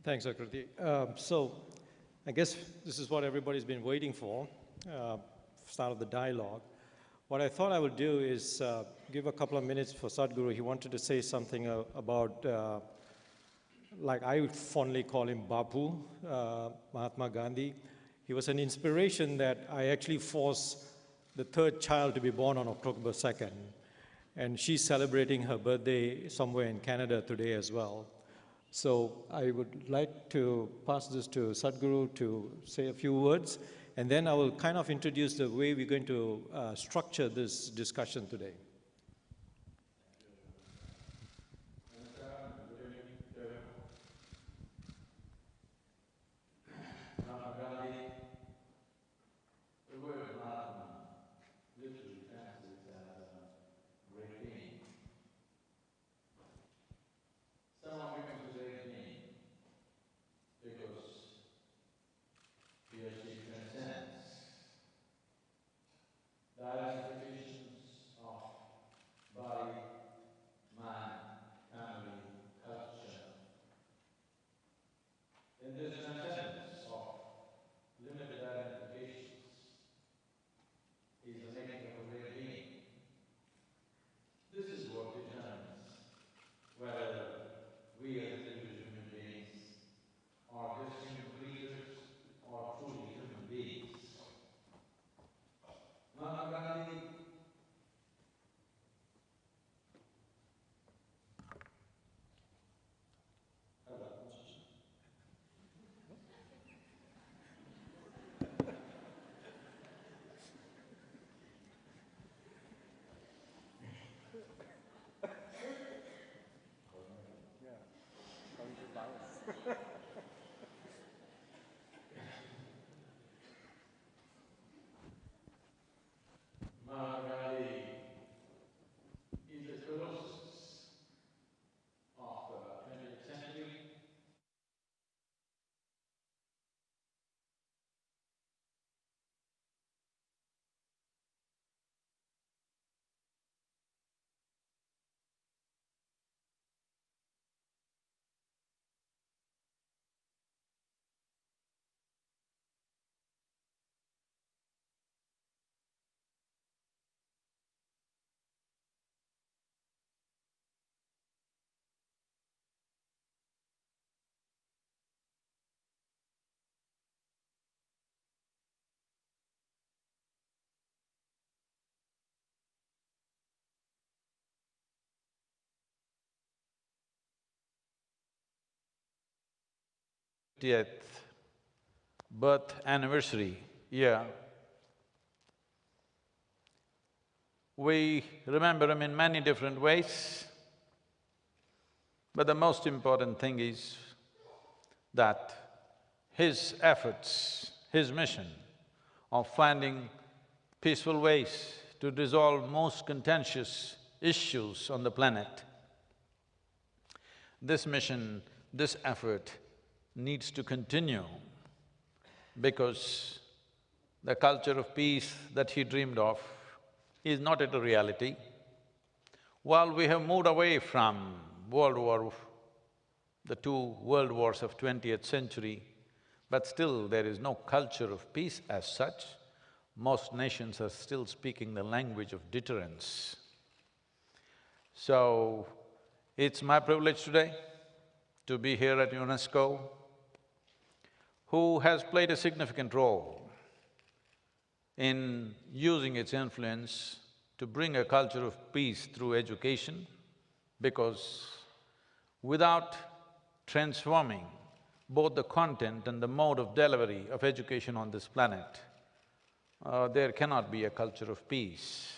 Thanks, Akriti. So I guess this is what everybody's been waiting for, start of the dialogue. What I thought I would do is give a couple of minutes for Sadhguru. He wanted to say something about, like I would fondly call him Bapu, Mahatma Gandhi. He was an inspiration that I actually forced the third child to be born on October 2nd. And she's celebrating her birthday somewhere in Canada today as well. So I would like to pass this to Sadhguru to say a few words, and then I will kind of introduce the way we're going to structure this discussion today. Birth anniversary year. We remember him in many different ways, but the most important thing is that his efforts, his mission of finding peaceful ways to resolve most contentious issues on the planet, this mission, this effort needs to continue because the culture of peace that he dreamed of is not yet a reality. While we have moved away from the two world wars of 20th century, but still there is no culture of peace as such. Most nations are still speaking the language of deterrence. So, it's my privilege today to be here at UNESCO, who has played a significant role in using its influence to bring a culture of peace through education, because without transforming both the content and the mode of delivery of education on this planet, there cannot be a culture of peace.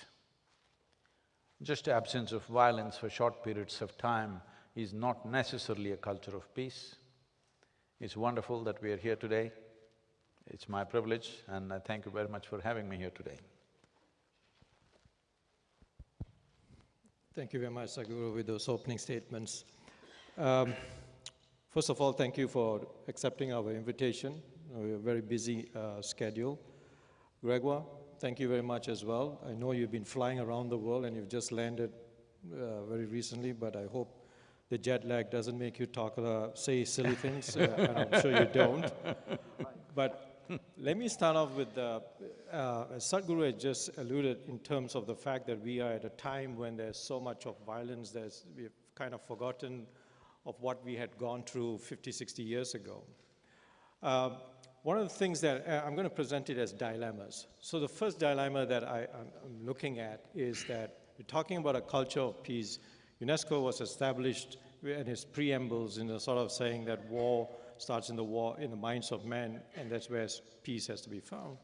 Just absence of violence for short periods of time is not necessarily a culture of peace. It's wonderful that we are here today. It's my privilege, and I thank you very much for having me here today. Thank you very much, Sadhguru, with those opening statements. First of all, thank you for accepting our invitation. We have a very busy schedule. Gregoire, thank you very much as well. I know you've been flying around the world and you've just landed very recently, but I hope the jet lag doesn't make you talk, say silly things, and I'm sure you don't. But let me start off with, as Sadhguru had just alluded, in terms of the fact that we are at a time when there's so much of violence, we've kind of forgotten of what we had gone through 50, 60 years ago. One of the things that, I'm going to present it as dilemmas. So the first dilemma that I'm looking at is that we're talking about a culture of peace. UNESCO was established in its preambles in the sort of saying that war starts in the minds of men, and that's where peace has to be found.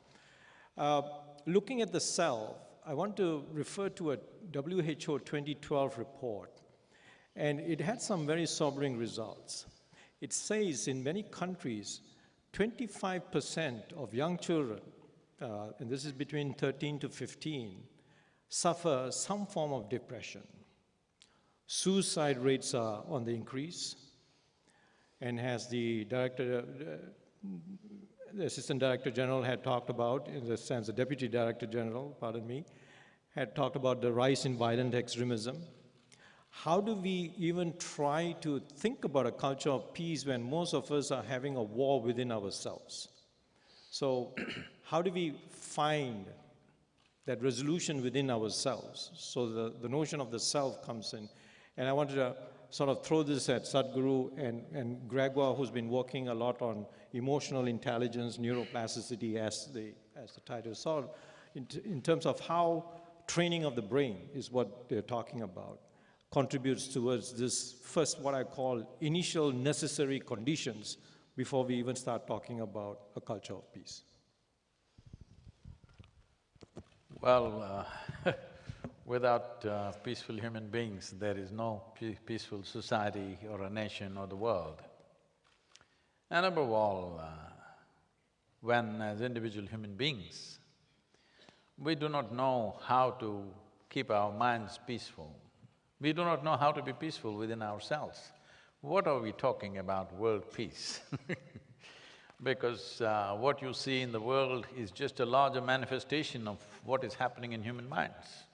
Looking at the self, I want to refer to a WHO 2012 report, and it had some very sobering results. It says in many countries, 25% of young children, and this is between 13 to 15, suffer some form of depression. Suicide rates are on the increase, and as the Assistant Director General had talked about, in the sense the Deputy Director General, pardon me, had talked about the rise in violent extremism. How do we even try to think about a culture of peace when most of us are having a war within ourselves? So how do we find that resolution within ourselves? So the notion of the self comes in. And I wanted to sort of throw this at Sadhguru and Gregoire, who's been working a lot on emotional intelligence, neuroplasticity, as the title saw, in terms of how training of the brain is what they're talking about, contributes towards this first, what I call initial necessary conditions before we even start talking about a culture of peace. Well, without peaceful human beings, there is no peaceful society or a nation or the world. And above all, when as individual human beings, we do not know how to keep our minds peaceful, we do not know how to be peaceful within ourselves, what are we talking about world peace? Because what you see in the world is just a larger manifestation of what is happening in human minds.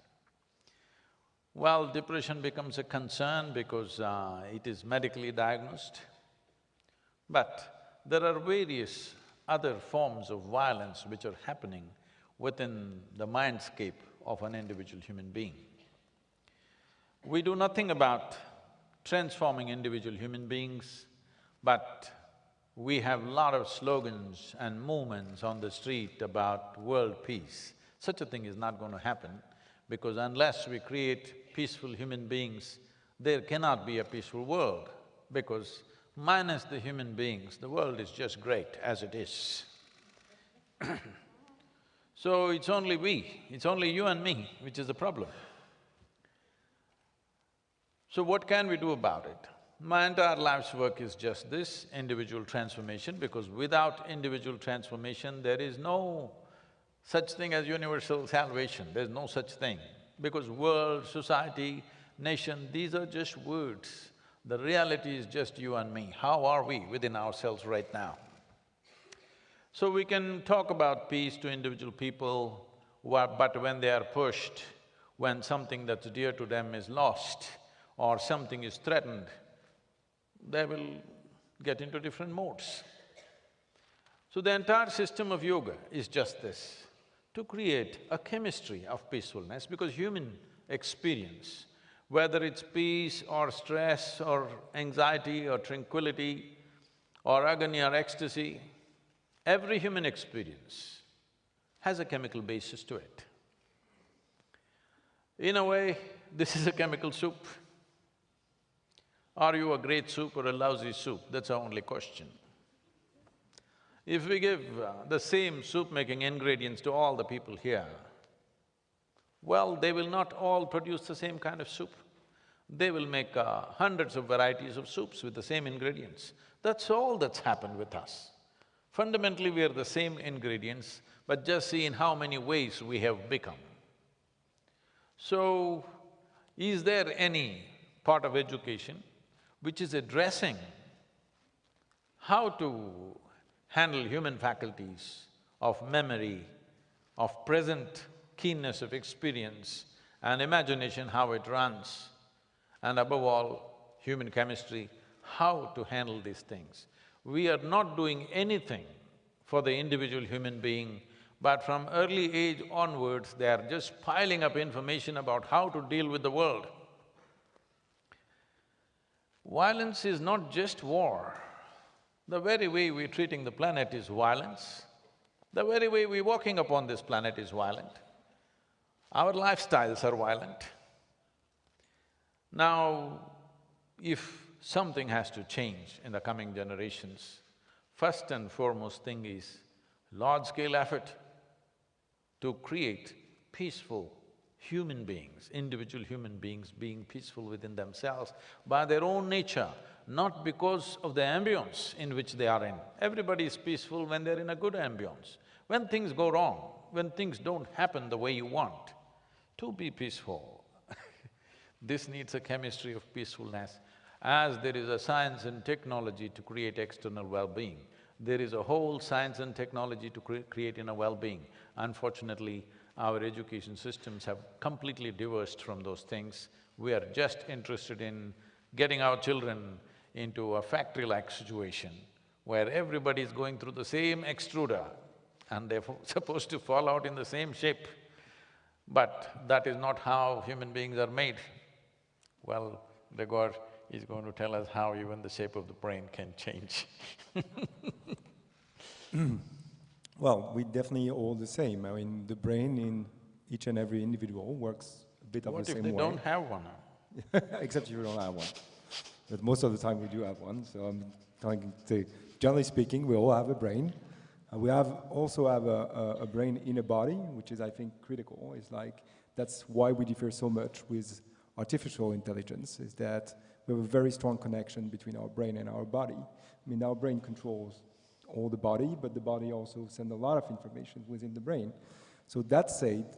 Well, depression becomes a concern because it is medically diagnosed, but there are various other forms of violence which are happening within the mindscape of an individual human being. We do nothing about transforming individual human beings, but we have a lot of slogans and movements on the street about world peace. Such a thing is not going to happen, because unless we create peaceful human beings, there cannot be a peaceful world, because minus the human beings, the world is just great as it is. So it's only you and me which is the problem. So what can we do about it? My entire life's work is just this, individual transformation, because without individual transformation, there is no such thing as universal salvation, there's no such thing. Because world, society, nation, these are just words. The reality is just you and me. How are we within ourselves right now? So we can talk about peace to individual people, but when they are pushed, when something that's dear to them is lost or something is threatened, they will get into different modes. So the entire system of yoga is just this, to create a chemistry of peacefulness, because human experience, whether it's peace or stress or anxiety or tranquility or agony or ecstasy, every human experience has a chemical basis to it. In a way, this is a chemical soup. Are you a great soup or a lousy soup? That's our only question. If we give the same soup-making ingredients to all the people here, well, they will not all produce the same kind of soup. They will make hundreds of varieties of soups with the same ingredients. That's all that's happened with us. Fundamentally, we are the same ingredients, but just see in how many ways we have become. So, is there any part of education which is addressing how to handle human faculties of memory, of present keenness of experience and imagination, how it runs, and above all, human chemistry, how to handle these things. We are not doing anything for the individual human being, but from early age onwards, they are just piling up information about how to deal with the world. Violence is not just war. The very way we're treating the planet is violence. The very way we're walking upon this planet is violent. Our lifestyles are violent. Now, if something has to change in the coming generations, first and foremost thing is large-scale effort to create peaceful human beings, individual human beings being peaceful within themselves by their own nature, not because of the ambience in which they are in. Everybody is peaceful when they're in a good ambience. When things go wrong, when things don't happen the way you want, to be peaceful. This needs a chemistry of peacefulness. As there is a science and technology to create external well-being, there is a whole science and technology to create inner well-being. Unfortunately, our education systems have completely divorced from those things. We are just interested in getting our children into a factory-like situation where everybody is going through the same extruder and they're supposed to fall out in the same shape. But that is not how human beings are made. Well, Gregoire is going to tell us how even the shape of the brain can change. Well, we definitely all the same. I mean, the brain in each and every individual works a bit of the same way. What if they don't have one? Except you don't have one. But most of the time we do have one, so I'm trying to… Generally speaking, we all have a brain. We also have a brain in a body, which is, I think, critical. It's like, that's why we differ so much with artificial intelligence, is that we have a very strong connection between our brain and our body. I mean, our brain controls all the body, but the body also sends a lot of information within the brain. So that said,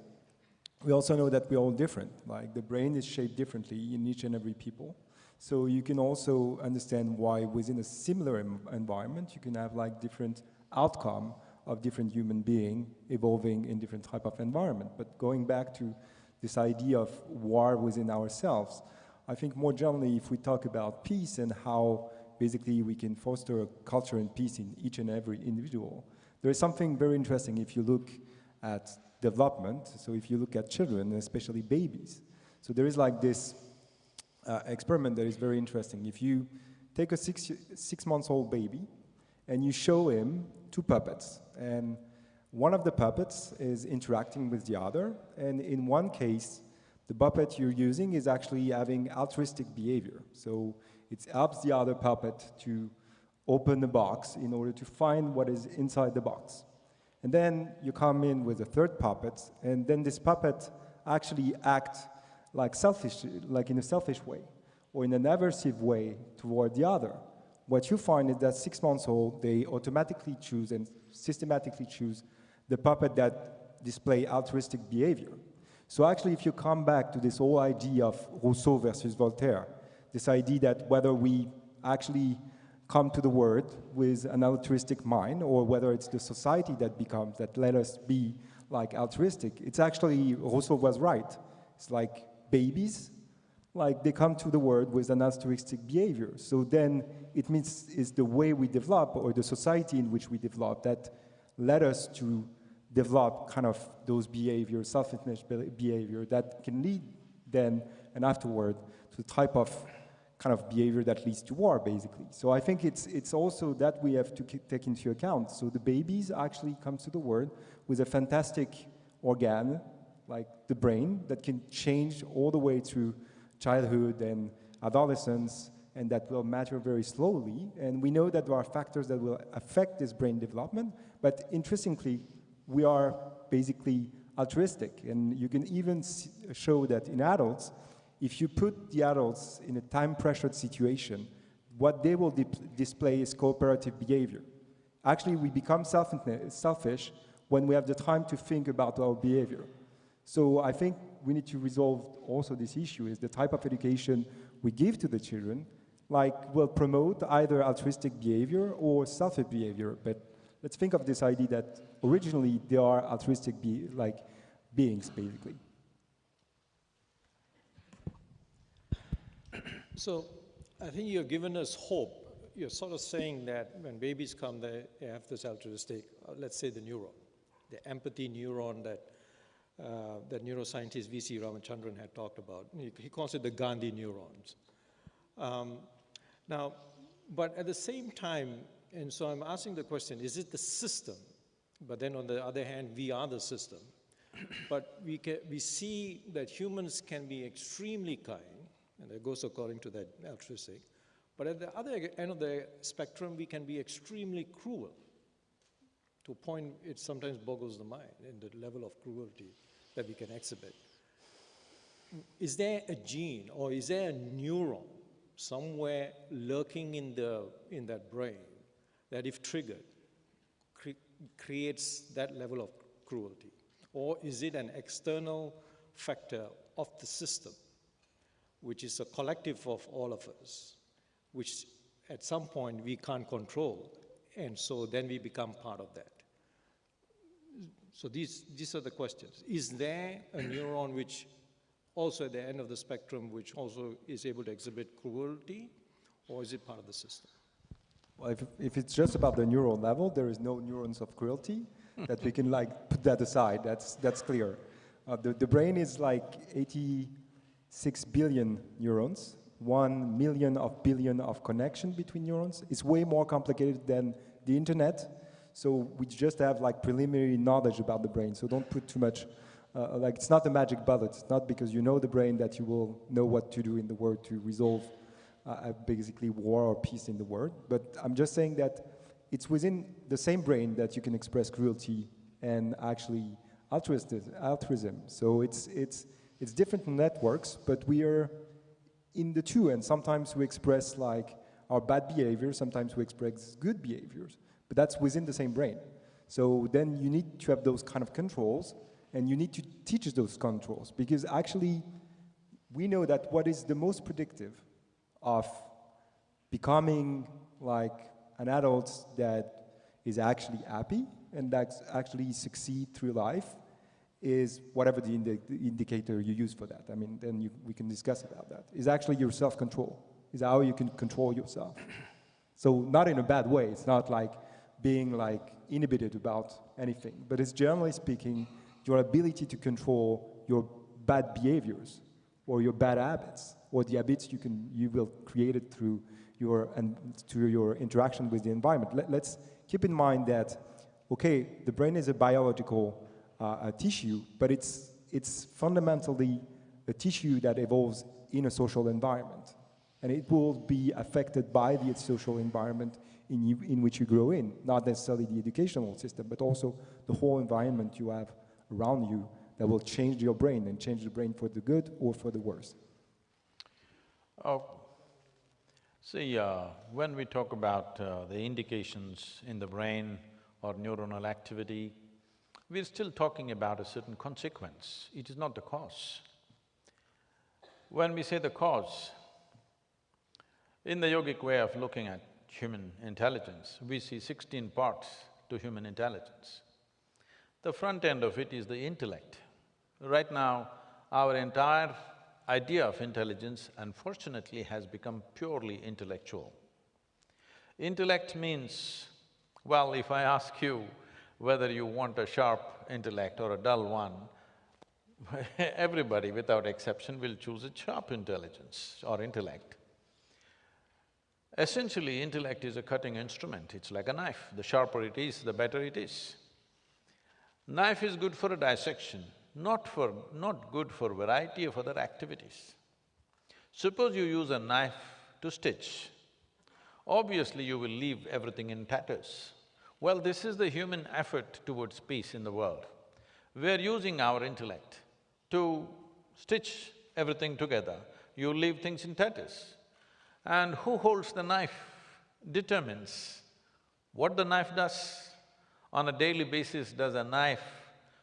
we also know that we're all different. Like, the brain is shaped differently in each and every people. So you can also understand why within a similar environment, you can have like different outcome of different human being evolving in different type of environment. But going back to this idea of war within ourselves, I think more generally, if we talk about peace and how basically we can foster a culture and peace in each and every individual, there is something very interesting if you look at development. So if you look at children, especially babies, so there is like this experiment that is very interesting. If you take a six-month-old baby and you show him two puppets, and one of the puppets is interacting with the other, and in one case, the puppet you're using is actually having altruistic behavior. So it helps the other puppet to open the box in order to find what is inside the box. And then you come in with a third puppet, and then this puppet actually acts like in a selfish way, or in an aversive way toward the other. What you find is that 6 months old, they automatically choose and systematically choose the puppet that display altruistic behavior. So actually, if you come back to this whole idea of Rousseau versus Voltaire, this idea that whether we actually come to the world with an altruistic mind, or whether it's the society that let us be like altruistic, it's actually, Rousseau was right. It's like babies, like they come to the world with an altruistic behavior. So then it means it's the way we develop, or the society in which we develop, that led us to develop kind of those behaviors, selfishness behavior, that can lead then and afterward to the type of kind of behavior that leads to war, basically. So I think it's also that we have to take into account. So the babies actually come to the world with a fantastic organ, like the brain, that can change all the way through childhood and adolescence, and that will mature very slowly. And we know that there are factors that will affect this brain development, but interestingly, we are basically altruistic. And you can even show that in adults, if you put the adults in a time-pressured situation, what they will display is cooperative behavior. Actually, we become selfish when we have the time to think about our behavior. So I think we need to resolve also this issue, is the type of education we give to the children, like, will promote either altruistic behavior or selfish behavior. But let's think of this idea that originally they are altruistic beings, basically. So I think you're giving us hope. You're sort of saying that when babies come, they have this altruistic, let's say the neuron, the empathy neuron that that neuroscientist V.C. Ramachandran had talked about. He calls it the Gandhi neurons. Now, but at the same time, and so I'm asking the question, is it the system? But then on the other hand, we are the system. But we see that humans can be extremely kind, and that goes according to that altruistic. But at the other end of the spectrum, we can be extremely cruel. To a point, it sometimes boggles the mind in the level of cruelty that we can exhibit. Is there a gene or is there a neuron somewhere lurking in that brain that, if triggered, creates that level of cruelty? Or is it an external factor of the system, which is a collective of all of us, which at some point we can't control, and so then we become part of that? So these are the questions. Is there a neuron which also at the end of the spectrum, which also is able to exhibit cruelty, or is it part of the system? Well, if it's just about the neural level, there is no neurons of cruelty that we can put that aside. That's clear. The brain is like 86 billion neurons, 1 million of billion of connection between neurons. It's way more complicated than the internet. So we just have preliminary knowledge about the brain. So don't put too much, it's not a magic bullet. It's not because you know the brain that you will know what to do in the world to resolve basically war or peace in the world. But I'm just saying that it's within the same brain that you can express cruelty and actually altruism. So it's different networks, but we are in the two, and sometimes we express our bad behavior, sometimes we express good behaviors, but that's within the same brain. So then you need to have those kind of controls, and you need to teach those controls, because actually we know that what is the most predictive of becoming an adult that is actually happy and that actually succeed through life is whatever the indicator you use for that. I mean, then we can discuss about that. Is actually your self-control. Is how you can control yourself. So not in a bad way. It's not being inhibited about anything, but it's generally speaking your ability to control your bad behaviors or your bad habits or the habits you will create it through your interaction with the environment. Let's keep in mind that, okay, the brain is a biological tissue, but it's fundamentally a tissue that evolves in a social environment, and it will be affected by the social environment in which you grow in, not necessarily the educational system, but also the whole environment you have around you that will change your brain and change the brain for the good or for the worse. See, when we talk about the indications in the brain or neuronal activity, we're still talking about a certain consequence. It is not the cause. When we say the cause, in the yogic way of looking at human intelligence, we see 16 parts to human intelligence. The front end of it is the intellect. Right now, our entire idea of intelligence, unfortunately, has become purely intellectual. Intellect means, well, if I ask you whether you want a sharp intellect or a dull one, everybody without exception will choose a sharp intelligence or intellect. Essentially, intellect is a cutting instrument, it's like a knife. The sharper it is, the better it is. Knife is good for a dissection, not good for variety of other activities. Suppose you use a knife to stitch, obviously you will leave everything in tatters. Well, this is the human effort towards peace in the world. We're using our intellect to stitch everything together, you leave things in tatters. And who holds the knife determines what the knife does. On a daily basis, does a knife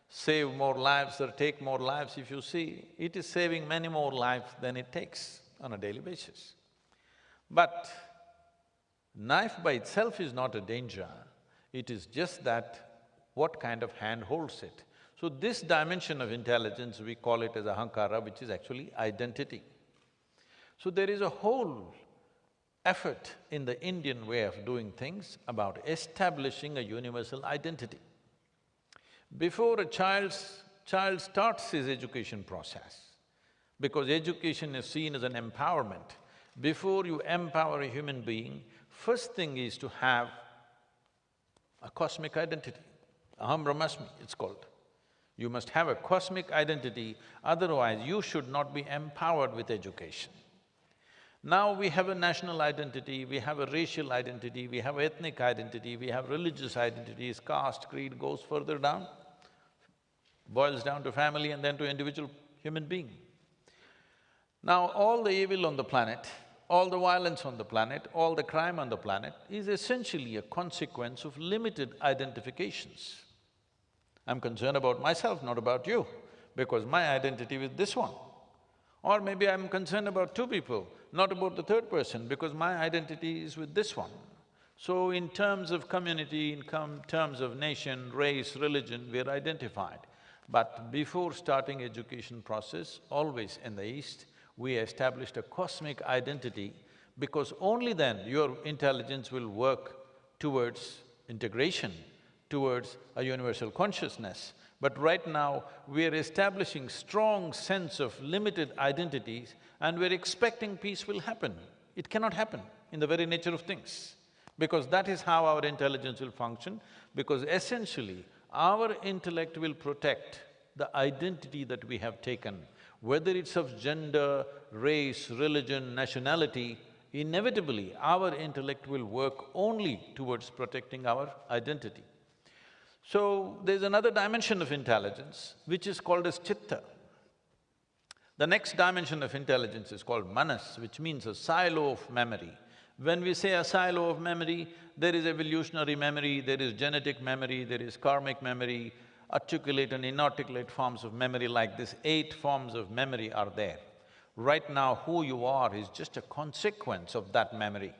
save more lives or take more lives? If you see, it is saving many more lives than it takes on a daily basis. But knife by itself is not a danger, it is just that what kind of hand holds it. So this dimension of intelligence, we call it as ahankara, which is actually identity. So there is a whole effort in the Indian way of doing things about establishing a universal identity. Before a child starts his education process, because education is seen as an empowerment, before you empower a human being, first thing is to have a cosmic identity. Aham Brahmasmi, it's called. You must have a cosmic identity, otherwise you should not be empowered with education. Now we have a national identity, we have a racial identity, we have ethnic identity, we have religious identities, caste, creed, goes further down, boils down to family and then to individual human being. Now all the evil on the planet, all the violence on the planet, all the crime on the planet is essentially a consequence of limited identifications. I'm concerned about myself, not about you, because my identity is this one. Or maybe I'm concerned about two people, not about the third person, because my identity is with this one. So in terms of community, in terms of nation, race, religion, we're identified. But before starting education process, always in the East, we established a cosmic identity, because only then your intelligence will work towards integration, towards a universal consciousness. But right now, we are establishing strong sense of limited identities and we're expecting peace will happen. It cannot happen in the very nature of things, because that is how our intelligence will function, because essentially, our intellect will protect the identity that we have taken. Whether it's of gender, race, religion, nationality, inevitably our intellect will work only towards protecting our identity. So, there's another dimension of intelligence which is called as chitta. The next dimension of intelligence is called manas, which means a silo of memory. When we say a silo of memory, there is evolutionary memory, there is genetic memory, there is karmic memory, articulate and inarticulate forms of memory like this, 8 forms of memory are there. Right now, who you are is just a consequence of that memory.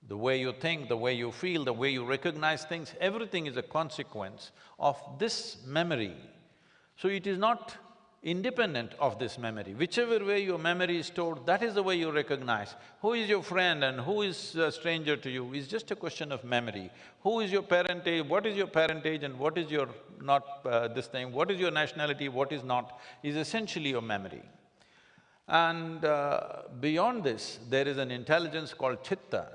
The way you think, the way you feel, the way you recognize things, everything is a consequence of this memory. So it is not independent of this memory. Whichever way your memory is stored, that is the way you recognize. Who is your friend and who is a stranger to you is just a question of memory. Who is your parentage, what is your parentage and what is your not this thing, what is your nationality, what is not, is essentially your memory. And beyond this, there is an intelligence called chitta,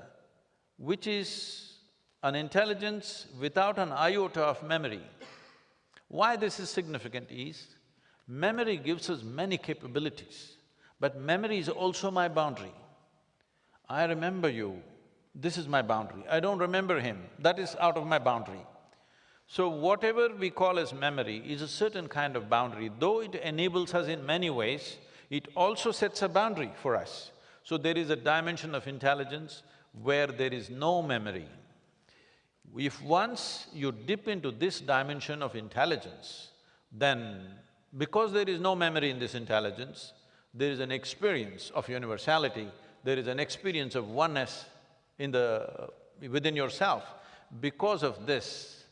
which is an intelligence without an iota of memory. Why this is significant is, memory gives us many capabilities, but memory is also my boundary. I remember you, this is my boundary. I don't remember him, that is out of my boundary. So whatever we call as memory is a certain kind of boundary. Though it enables us in many ways, it also sets a boundary for us. So there is a dimension of intelligence where there is no memory. If once you dip into this dimension of intelligence, then because there is no memory in this intelligence, there is an experience of universality, there is an experience of oneness within yourself. Because of this,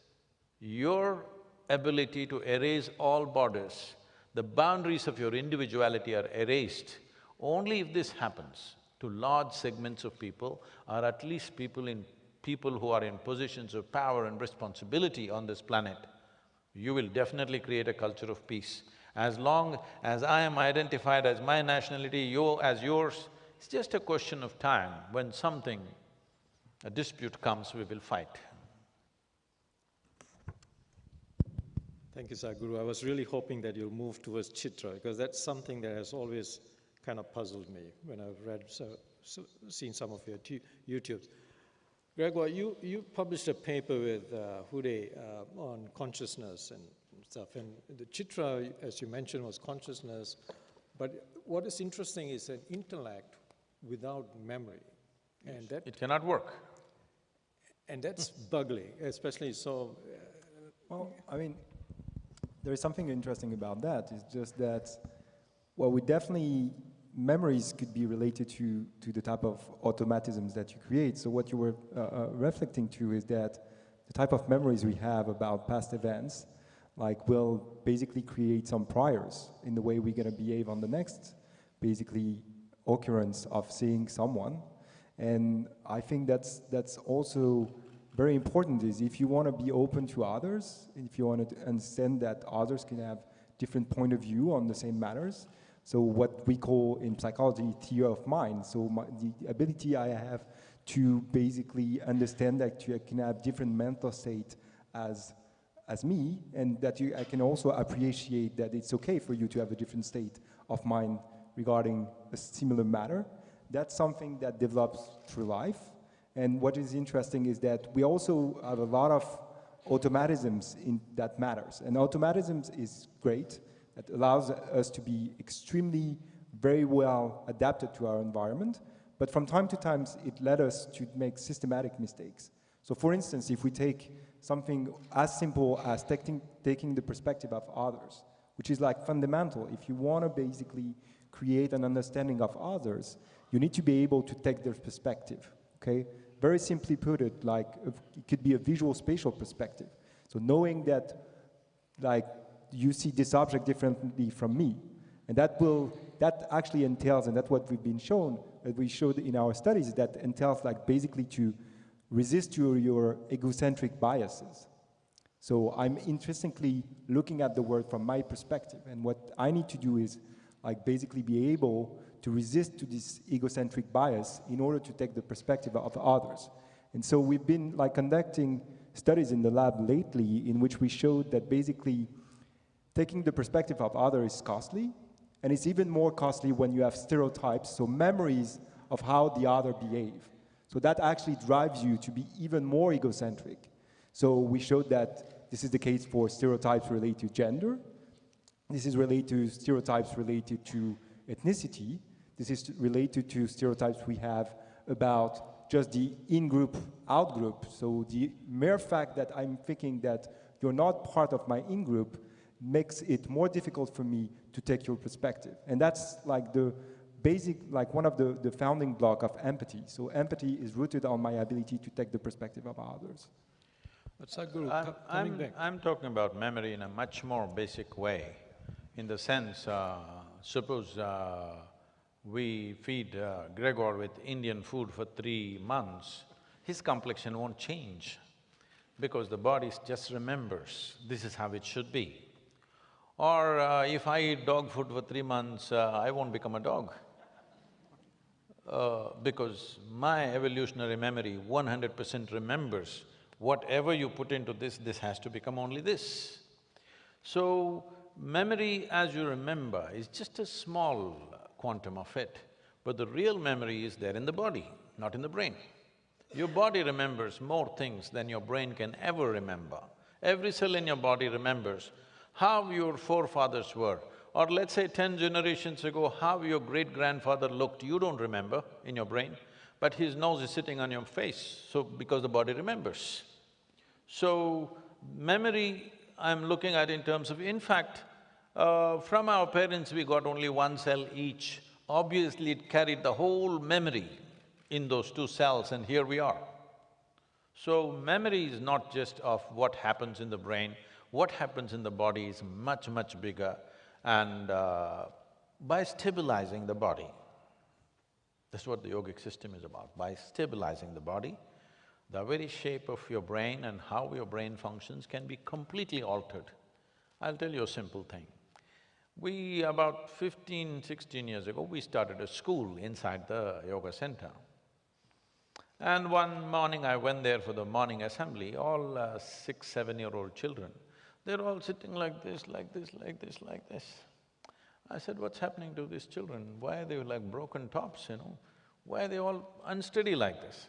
your ability to erase all borders, the boundaries of your individuality are erased. Only if this happens to large segments of people, or at least people who are in positions of power and responsibility on this planet, you will definitely create a culture of peace. As long as I am identified as my nationality, you as yours, it's just a question of time. When a dispute comes, we will fight. Thank you, Sadhguru. I was really hoping that you'll move towards chitta, because that's something that has always kind of puzzled me when I've seen some of your YouTubes. Gregoire, you published a paper with Hude on consciousness and stuff, and the chitta, as you mentioned, was consciousness, but what is interesting is an intellect without memory, and that… It cannot work. And that's bugly, especially so… Well, I mean, there is something interesting about that. It's just that, well, we definitely… memories could be related to the type of automatisms that you create. So what you were reflecting to is that the type of memories we have about past events, like, will basically create some priors in the way we're gonna behave on the next, basically, occurrence of seeing someone. And I think that's also very important, is if you want to be open to others, if you want to understand that others can have different point of view on the same matters, so what we call in psychology theory of mind, so the ability I have to basically understand that you can have different mental state as me, and that I can also appreciate that it's okay for you to have a different state of mind regarding a similar matter. That's something that develops through life. And what is interesting is that we also have a lot of automatisms that matters. And automatisms is great. It allows us to be extremely, very well adapted to our environment. But from time to time, it led us to make systematic mistakes. So for instance, if we take something as simple as taking the perspective of others, which is like fundamental. If you want to basically create an understanding of others, you need to be able to take their perspective, okay? Very simply put it, like it could be a visual spatial perspective. So knowing that like you see this object differently from me, and that actually entails, and that's what we've been shown, that we showed in our studies, that entails like basically to resist your egocentric biases. So I'm interestingly looking at the world from my perspective, and what I need to do is like basically be able to resist to this egocentric bias in order to take the perspective of others. And so we've been like conducting studies in the lab lately in which we showed that basically taking the perspective of others is costly, and it's even more costly when you have stereotypes, so memories of how the other behave. So that actually drives you to be even more egocentric. So we showed that this is the case for stereotypes related to gender. This is related to stereotypes related to ethnicity. This is related to stereotypes we have about just the in-group, out-group. So the mere fact that I'm thinking that you're not part of my in-group makes it more difficult for me to take your perspective. And that's like the basic, like one of the founding block of empathy. So empathy is rooted on my ability to take the perspective of others. But Sadhguru, coming back. I'm talking about memory in a much more basic way, in the sense, suppose we feed Gregoire with Indian food for 3 months, his complexion won't change because the body just remembers this is how it should be. Or if I eat dog food for 3 months, I won't become a dog. Because my evolutionary memory 100% remembers whatever you put into this has to become only this. So, memory as you remember is just a small quantum of it, but the real memory is there in the body, not in the brain. Your body remembers more things than your brain can ever remember. Every cell in your body remembers how your forefathers were, or let's say 10 generations ago, how your great-grandfather looked, you don't remember in your brain, but his nose is sitting on your face, so because the body remembers. So, memory I'm looking at in terms of… In fact, from our parents we got only 1 cell each. Obviously it carried the whole memory in those 2 cells, and here we are. So, memory is not just of what happens in the brain, what happens in the body is much, much bigger. And by stabilizing the body, that's what the yogic system is about. By stabilizing the body, the very shape of your brain and how your brain functions can be completely altered. I'll tell you a simple thing. We… about 16 years ago, we started a school inside the yoga center. And one morning I went there for the morning assembly, all 6, 7-year-old children. They're all sitting like this, like this, like this, like this. I said, what's happening to these children? Why are they like broken tops, you know? Why are they all unsteady like this?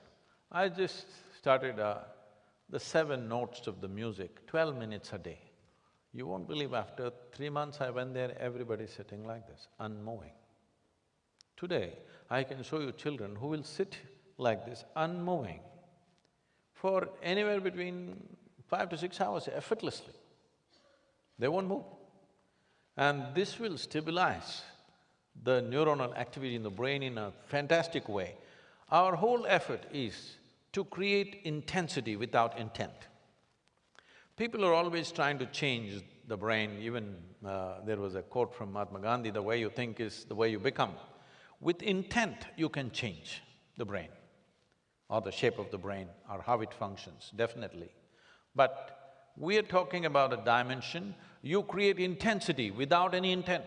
I just started the 7 notes of the music, 12 minutes a day. You won't believe, after 3 months I went there, everybody's sitting like this, unmoving. Today, I can show you children who will sit like this, unmoving, for anywhere between 5 to 6 hours effortlessly. They won't move. And this will stabilize the neuronal activity in the brain in a fantastic way. Our whole effort is to create intensity without intent. People are always trying to change the brain, even there was a quote from Mahatma Gandhi, the way you think is the way you become. With intent, you can change the brain. or the shape of the brain or how it functions, definitely. But we are talking about a dimension, you create intensity without any intent.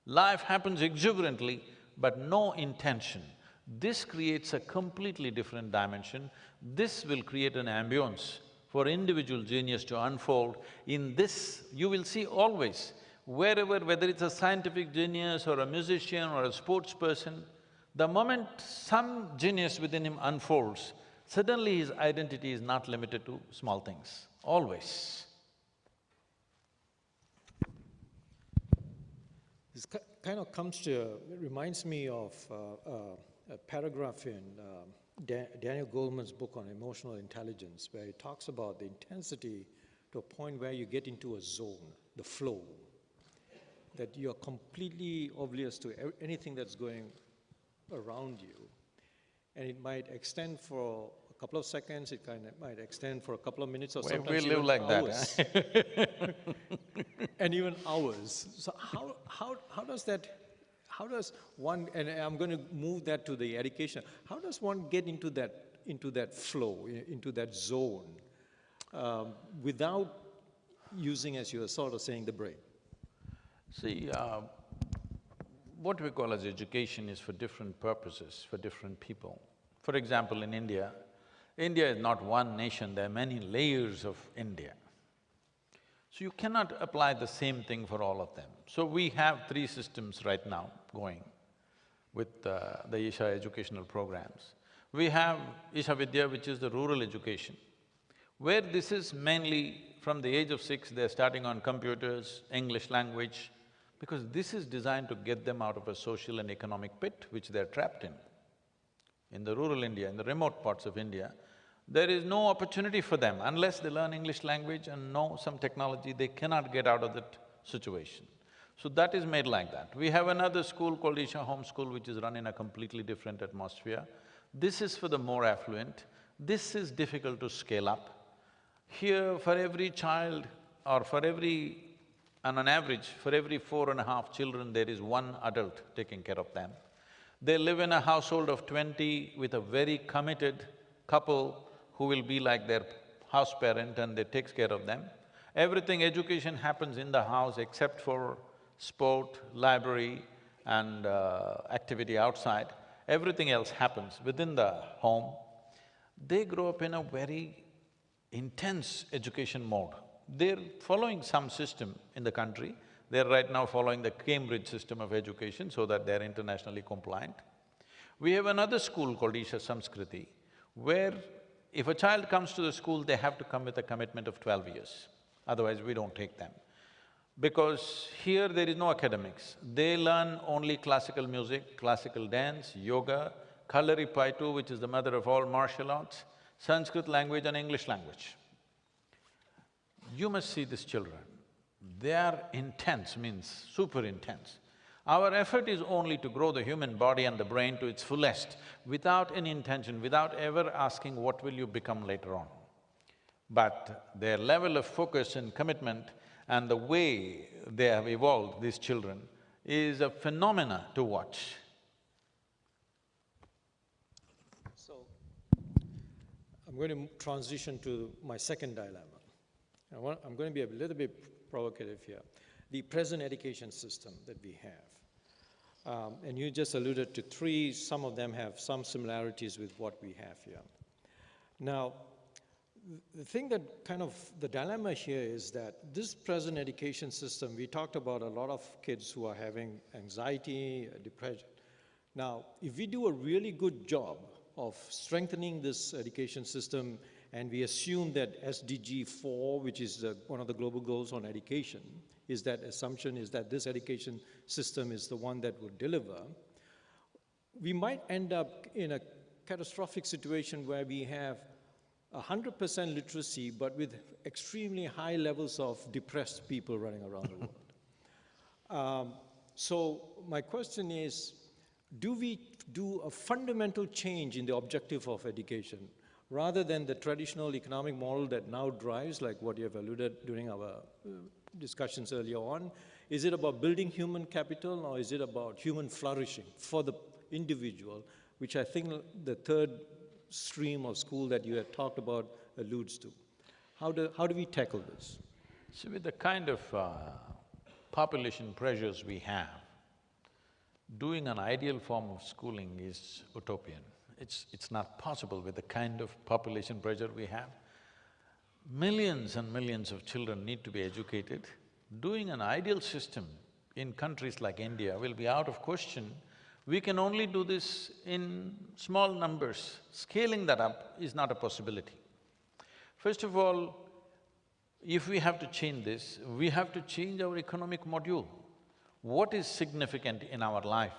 Life happens exuberantly, but no intention. This creates a completely different dimension. This will create an ambience for individual genius to unfold. In this, you will see always, wherever, whether it's a scientific genius or a musician or a sports person, the moment some genius within him unfolds, suddenly his identity is not limited to small things, always. This kind of comes to… reminds me of a paragraph in Daniel Goleman's book on emotional intelligence, where he talks about the intensity to a point where you get into a zone, the flow, that you're completely oblivious to anything that's going around you. And it might extend for a couple of seconds, it might extend for a couple of minutes, or sometimes We live like hours. that, And even hours. So how does that… how does one… and I'm going to move that to the education. How does one get into that flow, into that zone, without using, as you were sort of saying, the brain? See, what we call as education is for different purposes, for different people. For example, in India, India is not one nation, there are many layers of India. So you cannot apply the same thing for all of them. So we have three systems right now going with the Isha educational programs. We have Isha Vidya, which is the rural education, where this is mainly from the age of 6, they're starting on computers, English language, because this is designed to get them out of a social and economic pit which they're trapped in. In the rural India, in the remote parts of India, there is no opportunity for them. Unless they learn English language and know some technology, they cannot get out of that situation. So that is made like that. We have another school called Isha Home School, which is run in a completely different atmosphere. This is for the more affluent. This is difficult to scale up. Here, for every child or on an average, for every 4.5 children, there is one adult taking care of them. They live in a household of 20 with a very committed couple who will be like their house parent and they takes care of them. Everything, education happens in the house except for sport, library and activity outside. Everything else happens within the home. They grow up in a very intense education mode. They're following some system in the country. They're right now following the Cambridge system of education so that they're internationally compliant. We have another school called Isha Samskriti, where if a child comes to the school, they have to come with a commitment of 12 years. Otherwise, we don't take them. Because here there is no academics. They learn only classical music, classical dance, yoga, Kalaripaitu, which is the mother of all martial arts, Sanskrit language and English language. You must see these children. They are intense, means super intense. Our effort is only to grow the human body and the brain to its fullest, without any intention, without ever asking what will you become later on. But their level of focus and commitment and the way they have evolved, these children, is a phenomena to watch. So, I'm going to transition to my second dilemma. I'm going to be a little bit provocative here. The present education system that we have. And you just alluded to three, some of them have some similarities with what we have here. Now, the thing that kind of… the dilemma here is that this present education system, we talked about a lot of kids who are having anxiety, depression. Now, if we do a really good job of strengthening this education system, and we assume that SDG 4, which is one of the global goals on education, is that assumption is that this education system is the one that will deliver, we might end up in a catastrophic situation where we have 100% literacy, but with extremely high levels of depressed people running around the world. So my question is, do we do a fundamental change in the objective of education, rather than the traditional economic model that now drives, like what you have alluded during our discussions earlier on? Is it about building human capital, or is it about human flourishing for the individual, which I think the third stream of school that you had talked about alludes to. How do we tackle this? So with the kind of population pressures we have, doing an ideal form of schooling is utopian. It's not possible with the kind of population pressure we have. Millions and millions of children need to be educated. Doing an ideal system in countries like India will be out of question. We can only do this in small numbers. Scaling that up is not a possibility. First of all, if we have to change this, we have to change our economic module. What is significant in our life?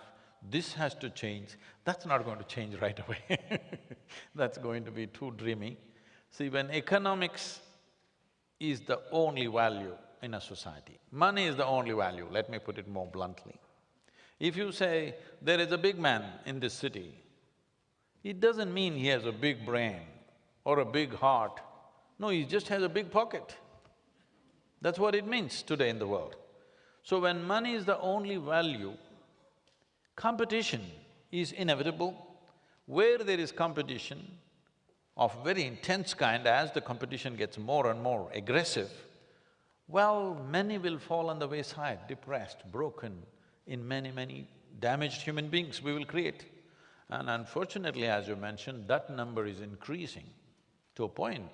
This has to change. That's not going to change right away that's going to be too dreamy. See, when economics is the only value in a society, money is the only value, let me put it more bluntly. If you say, there is a big man in this city, it doesn't mean he has a big brain or a big heart. No, he just has a big pocket. That's what it means today in the world. So when money is the only value, competition is inevitable. Where there is competition of very intense kind, as the competition gets more and more aggressive, well, many will fall on the wayside, depressed, broken, in many damaged human beings we will create. And unfortunately, as you mentioned, that number is increasing to a point.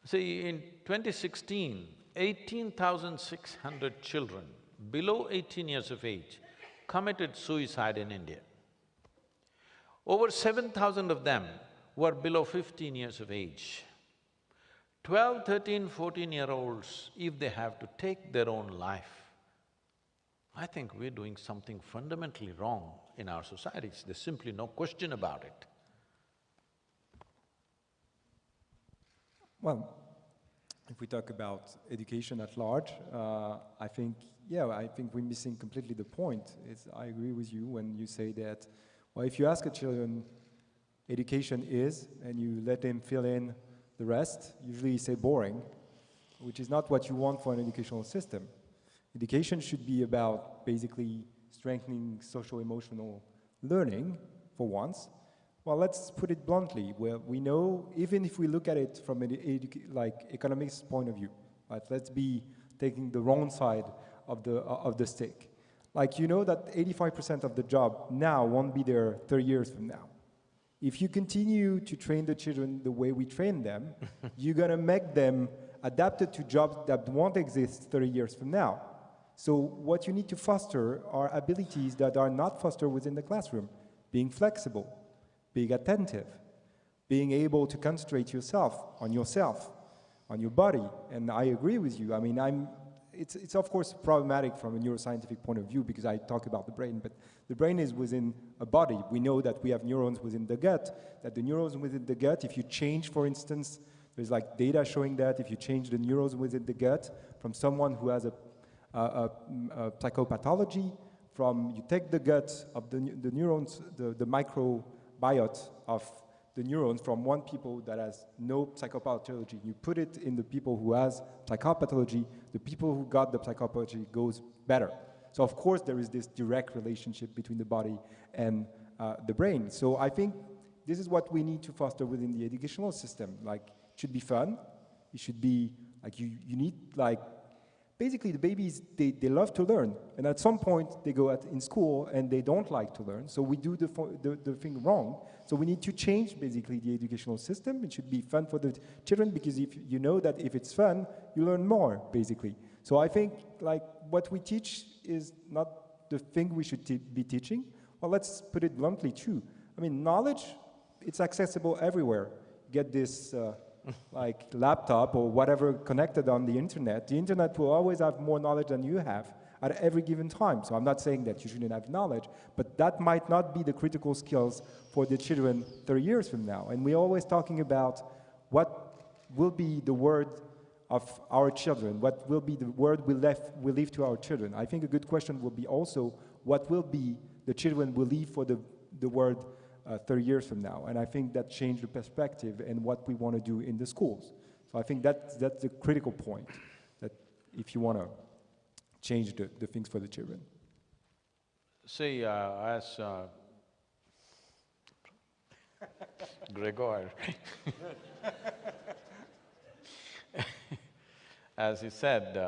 See, in 2016, 18,600 children below 18 years of age committed suicide in India. Over 7,000 of them were below 15 years of age. 12, 13, 14-year-olds, if they have to take their own life, I think we're doing something fundamentally wrong in our societies. There's simply no question about it. Well, if we talk about education at large, I think we're missing completely the point. I agree with you when you say that, well, if you ask a children, education is, and you let them fill in the rest, usually you say boring, which is not what you want for an educational system. Education should be about basically strengthening social-emotional learning, for once. Well, let's put it bluntly, where we know, even if we look at it from an economics point of view, right? Let's be taking the wrong side of the stick. Like, you know that 85% of the job now won't be there 30 years from now. If you continue to train the children the way we train them, you're gonna make them adapted to jobs that won't exist 30 years from now. So what you need to foster are abilities that are not fostered within the classroom. Being flexible, being attentive, being able to concentrate yourself, on your body. And I agree with you. I mean, it's of course problematic from a neuroscientific point of view because I talk about the brain, but the brain is within a body. We know that we have neurons within the gut, that the neurons within the gut, if you change, for instance, there's like data showing that if you change the neurons within the gut from someone who has a psychopathology, you take the gut of the neurons, the microbiota of the neurons from one people that has no psychopathology, you put it in the people who has psychopathology, the people who got the psychopathology goes better. So of course there is this direct relationship between the body and the brain. So I think this is what we need to foster within the educational system. Like, it should be fun, it should be, like, you need, like, basically the babies, they love to learn, and at some point they go in school and they don't like to learn, so we do the thing wrong. So we need to change basically the educational system. It should be fun for the children, because if you know that if it's fun, you learn more, basically. So I think, like, what we teach is not the thing we should be teaching. Well, let's put it bluntly too. I mean, knowledge, it's accessible everywhere. Get this like laptop or whatever connected on the internet will always have more knowledge than you have at every given time. So I'm not saying that you shouldn't have knowledge, but that might not be the critical skills for the children 30 years from now. And we're always talking about what will be the word of our children, what will be the word we leave to our children. I think a good question will be also, what will be the children will leave for the word 30 years from now. And I think that changed the perspective and what we want to do in the schools. So I think that's the critical point, that if you want to change the things for the children. See, Gregoire. As he said,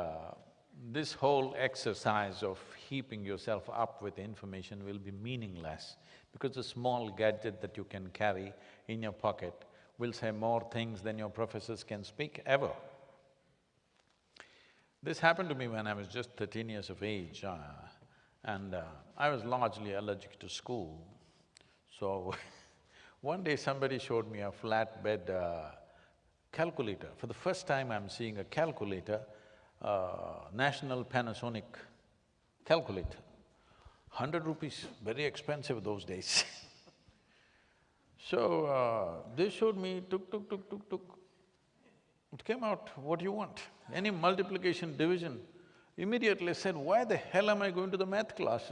this whole exercise of heaping yourself up with information will be meaningless because a small gadget that you can carry in your pocket will say more things than your professors can speak ever. This happened to me when I was just 13 years of age, and I was largely allergic to school. So one day somebody showed me a flatbed calculator. For the first time I'm seeing a calculator, National Panasonic calculator. 100 rupees, very expensive those days. So they showed me, tuk. It came out, what do you want? Any multiplication, division. Immediately I said, why the hell am I going to the math class?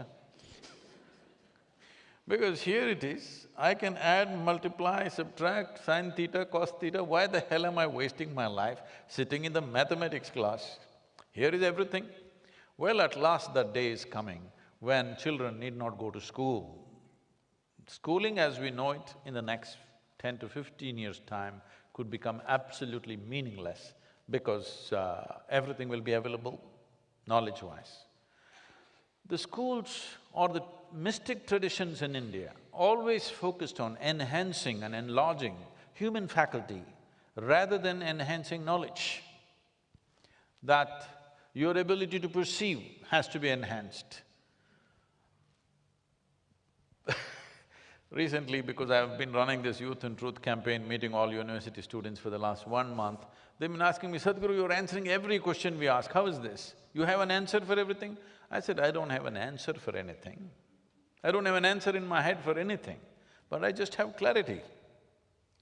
Because here it is, I can add, multiply, subtract, sin theta, cos theta, why the hell am I wasting my life sitting in the mathematics class? Here is everything. Well, at last that day is coming when children need not go to school. Schooling as we know it in the next 10 to 15 years' time could become absolutely meaningless because everything will be available knowledge-wise. The schools or the mystic traditions in India always focused on enhancing and enlarging human faculty rather than enhancing knowledge. That your ability to perceive has to be enhanced. Recently, because I've been running this Youth and Truth campaign, meeting all university students for the last 1 month, they've been asking me, Sadhguru, you're answering every question we ask, how is this? You have an answer for everything? I said, I don't have an answer for anything. I don't have an answer in my head for anything, but I just have clarity.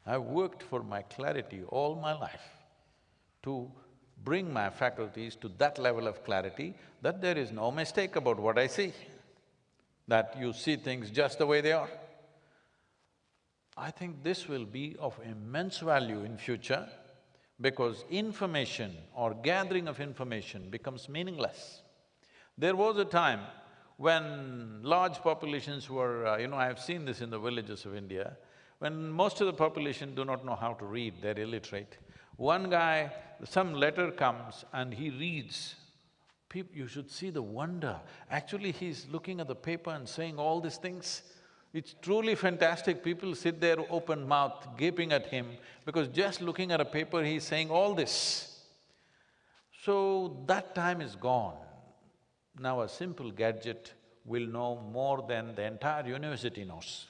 I've worked for my clarity all my life to bring my faculties to that level of clarity that there is no mistake about what I see, that you see things just the way they are. I think this will be of immense value in future because information or gathering of information becomes meaningless. There was a time when large populations were, I've seen this in the villages of India, when most of the population do not know how to read, they're illiterate. One guy, some letter comes and he reads. You should see the wonder. Actually, he's looking at the paper and saying all these things. It's truly fantastic. People sit there open mouth, gaping at him, because just looking at a paper, he's saying all this. So that time is gone. Now a simple gadget will know more than the entire university knows.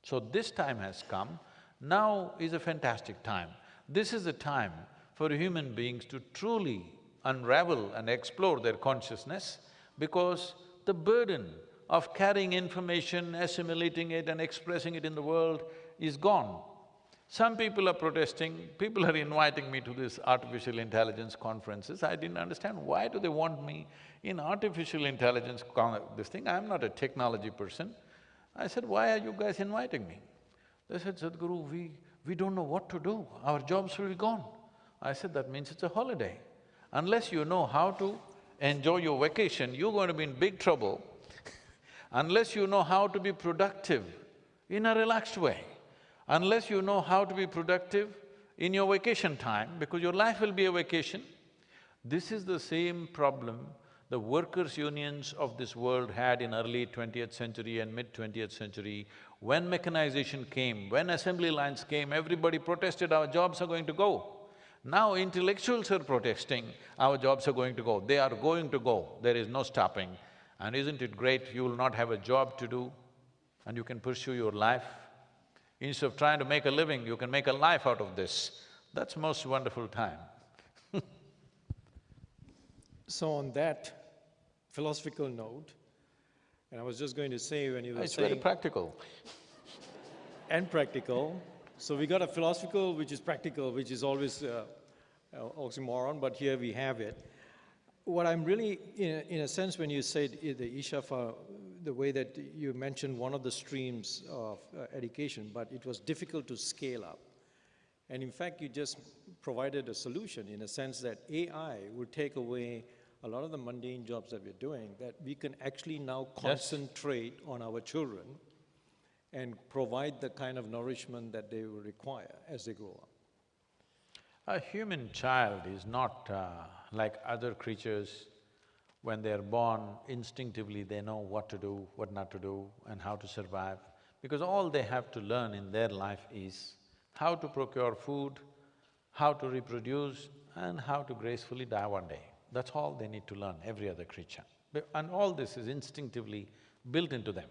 So this time has come, now is a fantastic time. This is the time for human beings to truly unravel and explore their consciousness because the burden of carrying information, assimilating it and expressing it in the world is gone. Some people are protesting, people are inviting me to these artificial intelligence conferences. I didn't understand why do they want me in artificial intelligence this thing, I'm not a technology person. I said, why are you guys inviting me? They said, Sadhguru, we don't know what to do, our jobs will be gone. I said, that means it's a holiday. Unless you know how to enjoy your vacation, you're going to be in big trouble. Unless you know how to be productive in a relaxed way, unless you know how to be productive in your vacation time, because your life will be a vacation. This is the same problem the workers' unions of this world had in early 20th century and mid-20th century. When mechanization came, when assembly lines came, everybody protested, our jobs are going to go. Now intellectuals are protesting, our jobs are going to go. They are going to go, there is no stopping. And isn't it great, you will not have a job to do and you can pursue your life? Instead of trying to make a living, you can make a life out of this. That's most wonderful time. So on that philosophical note, and I was just going to say when you were It's saying… very practical. And practical. So we got a philosophical which is practical, which is always oxymoron, but here we have it. What I'm really, in a sense, when you said the Isha, the way that you mentioned one of the streams of education, but it was difficult to scale up. And in fact, you just provided a solution in a sense that AI would take away a lot of the mundane jobs that we're doing, that we can actually now concentrate on our children and provide the kind of nourishment that they will require as they grow up. A human child is not like other creatures. When they're born, instinctively they know what to do, what not to do, and how to survive. Because all they have to learn in their life is how to procure food, how to reproduce, and how to gracefully die one day. That's all they need to learn, every other creature. And all this is instinctively built into them.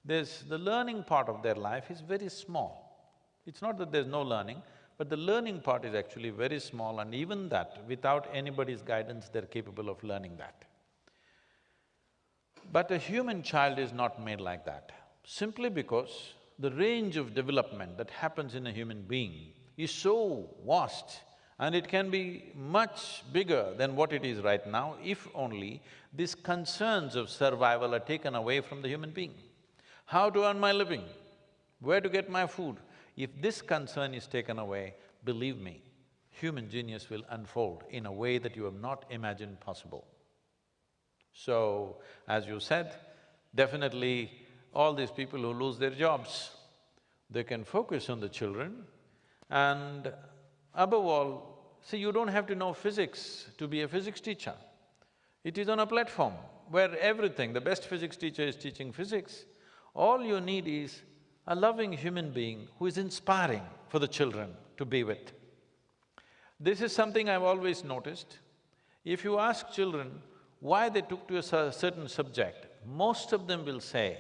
The learning part of their life is very small. It's not that there's no learning, but the learning part is actually very small, and even that, without anybody's guidance, they're capable of learning that. But a human child is not made like that, simply because the range of development that happens in a human being is so vast, and it can be much bigger than what it is right now if only these concerns of survival are taken away from the human being. How to earn my living? Where to get my food? If this concern is taken away, believe me, human genius will unfold in a way that you have not imagined possible. So, as you said, definitely all these people who lose their jobs, they can focus on the children, and above all, see, you don't have to know physics to be a physics teacher. It is on a platform where everything, the best physics teacher is teaching physics. All you need is a loving human being who is inspiring for the children to be with. This is something I've always noticed. If you ask children why they took to a certain subject, most of them will say,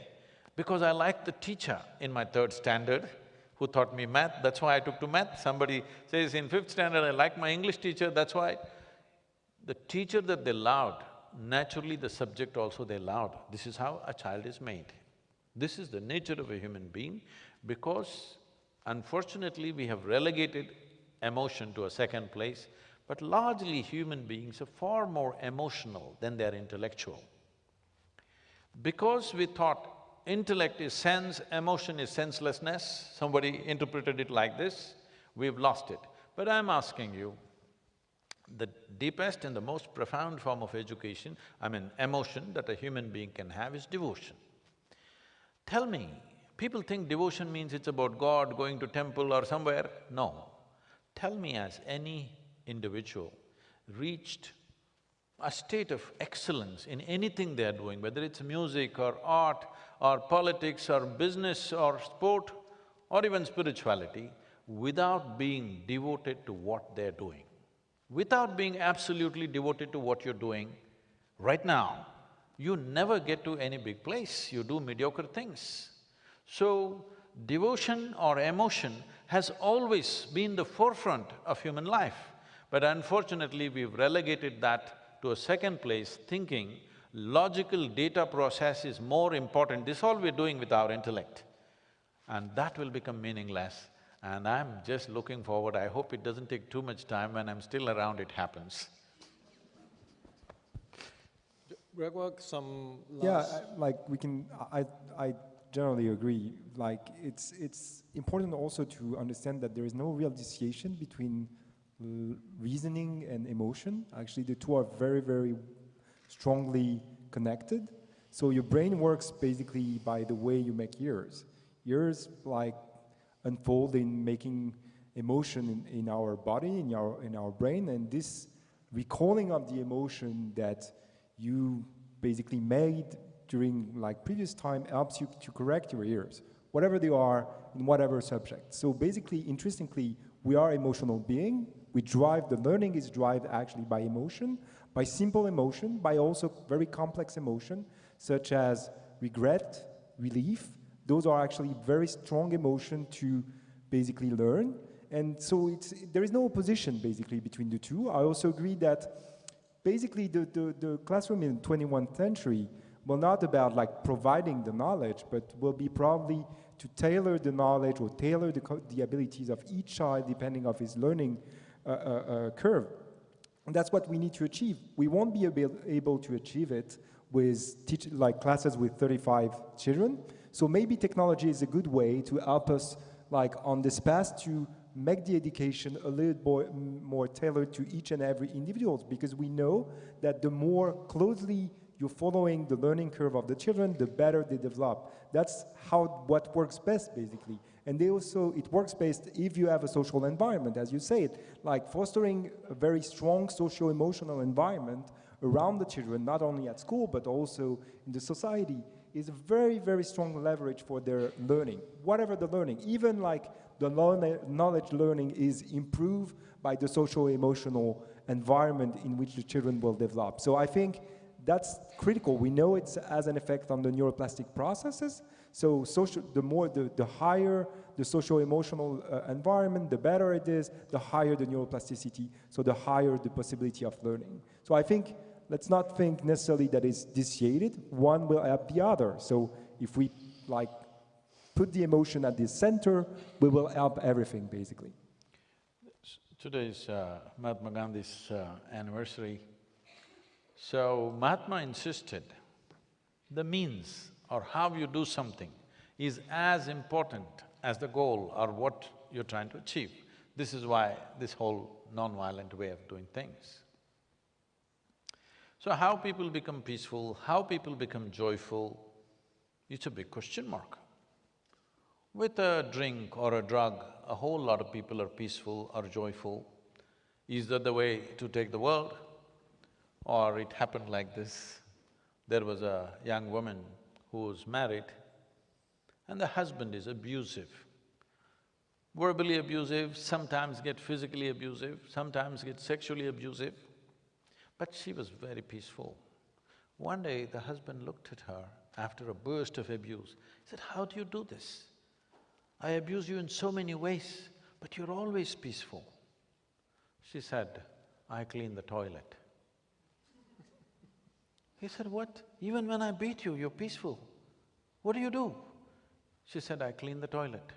because I liked the teacher in my third standard who taught me math, that's why I took to math. Somebody says in fifth standard, I liked my English teacher, that's why. The teacher that they loved, naturally the subject also they loved. This is how a child is made. This is the nature of a human being, because unfortunately we have relegated emotion to a second place, but largely human beings are far more emotional than they're intellectual. Because we thought intellect is sense, emotion is senselessness, somebody interpreted it like this, we've lost it. But I'm asking you, the deepest and the most profound form of education, emotion that a human being can have is devotion. Tell me, people think devotion means it's about God, going to temple or somewhere. No. Tell me, has any individual reached a state of excellence in anything they are doing, whether it's music or art or politics or business or sport or even spirituality, without being devoted to what they're doing? Without being absolutely devoted to what you're doing, right now, you never get to any big place, you do mediocre things. So, devotion or emotion has always been the forefront of human life, but unfortunately we've relegated that to a second place, thinking logical data process is more important. This is all we're doing with our intellect, and that will become meaningless. And I'm just looking forward, I hope it doesn't take too much time, when I'm still around it happens. Gregoire, some last… Yeah, I generally agree. Like, it's important also to understand that there is no real dissociation between reasoning and emotion. Actually, the two are very, very strongly connected. So your brain works basically by the way you make ears. Ears, like, unfold in making emotion in our body, in our brain, and this recalling of the emotion that you basically made during previous time helps you to correct your ears, whatever they are, in whatever subject. So basically, interestingly, we are emotional being. We drive, the learning is driven actually by emotion, by simple emotion, by also very complex emotion, such as regret, relief. Those are actually very strong emotion to basically learn. And so there is no opposition basically between the two. I also agree that basically the classroom in the 21st century will not about providing the knowledge, but will be probably to tailor the knowledge or tailor the abilities of each child depending of his learning curve. And that's what we need to achieve. We won't be able to achieve it with classes with 35 children. So maybe technology is a good way to help us on this path to make the education a little more tailored to each and every individual, because we know that the more closely you're following the learning curve of the children, the better they develop. That's what works best, basically. And it works best if you have a social environment, as you said, like fostering a very strong socio-emotional environment around the children, not only at school, but also in the society, is a very, very strong leverage for their learning, whatever the learning. Even like the knowledge learning is improved by the socio-emotional environment in which the children will develop. So I think that's critical. We know it has an effect on the neuroplastic processes. So the higher the socio-emotional environment, the better it is, the higher the neuroplasticity, so the higher the possibility of learning. So I think, let's not think necessarily that it's dissociated. One will help the other. So if we like put the emotion at the center, we will help everything, basically. Today is Mahatma Gandhi's anniversary. So Mahatma insisted the means or how you do something is as important as the goal or what you're trying to achieve. This is why this whole non-violent way of doing things. So how people become peaceful, how people become joyful, it's a big question mark. With a drink or a drug, a whole lot of people are peaceful or joyful. Is that the way to take the world? Or it happened like this. There was a young woman who was married and the husband is abusive. Verbally abusive, sometimes get physically abusive, sometimes get sexually abusive. But she was very peaceful. One day the husband looked at her after a burst of abuse. He said, "How do you do this? I abuse you in so many ways, but you're always peaceful." She said, "I clean the toilet." He said, "What? Even when I beat you, you're peaceful. What do you do?" She said, "I clean the toilet."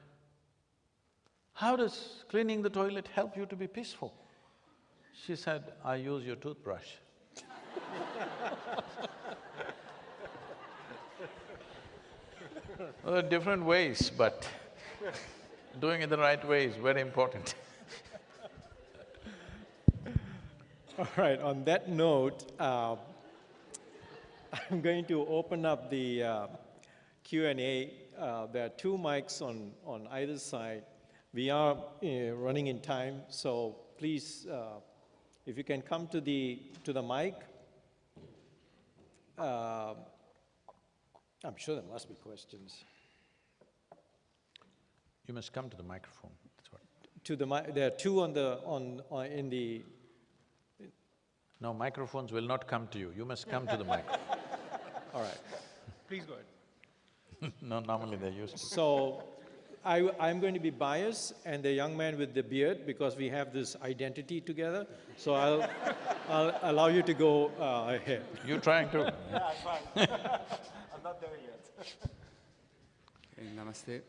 "How does cleaning the toilet help you to be peaceful?" She said, "I use your toothbrush." Well, different ways, but doing it the right way is very important. All right, on that note, I'm going to open up the Q&A. There are two mics on either side. We are running in time, so please, if you can come to the mic. I'm sure there must be questions. You must come to the microphone, that's what. To the mic, there are two in the… No, microphones will not come to you, you must come to the microphone. All right. Please go ahead. No, normally they're used to. So, I'm going to be biased and the young man with the beard because we have this identity together. So I'll allow you to go ahead. You're trying to… Yeah, I'm fine. I'm not there yet. Okay, namaste.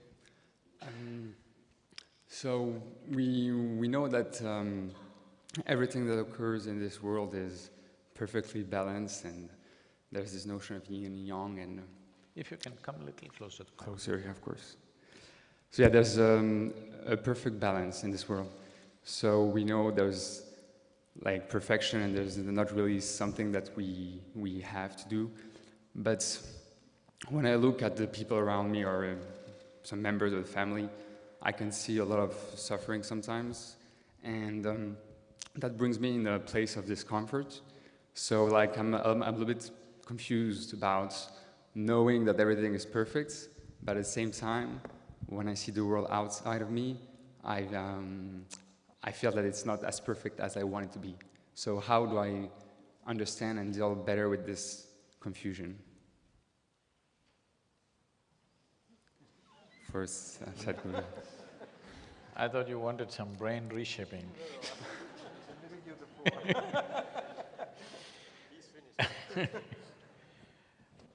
So we know that everything that occurs in this world is perfectly balanced, and there's this notion of yin and yang and… If you can come a little closer. Closer, yeah, of course. So yeah, there's a perfect balance in this world. So we know there's like perfection and there's not really something that we have to do. But when I look at the people around me or some members of the family, I can see a lot of suffering sometimes. And that brings me in a place of discomfort. So like I'm a little bit confused about knowing that everything is perfect, but at the same time, when I see the world outside of me, I feel that it's not as perfect as I want it to be. So how do I understand and deal better with this confusion? First, Sadhguru. I thought you wanted some brain reshaping.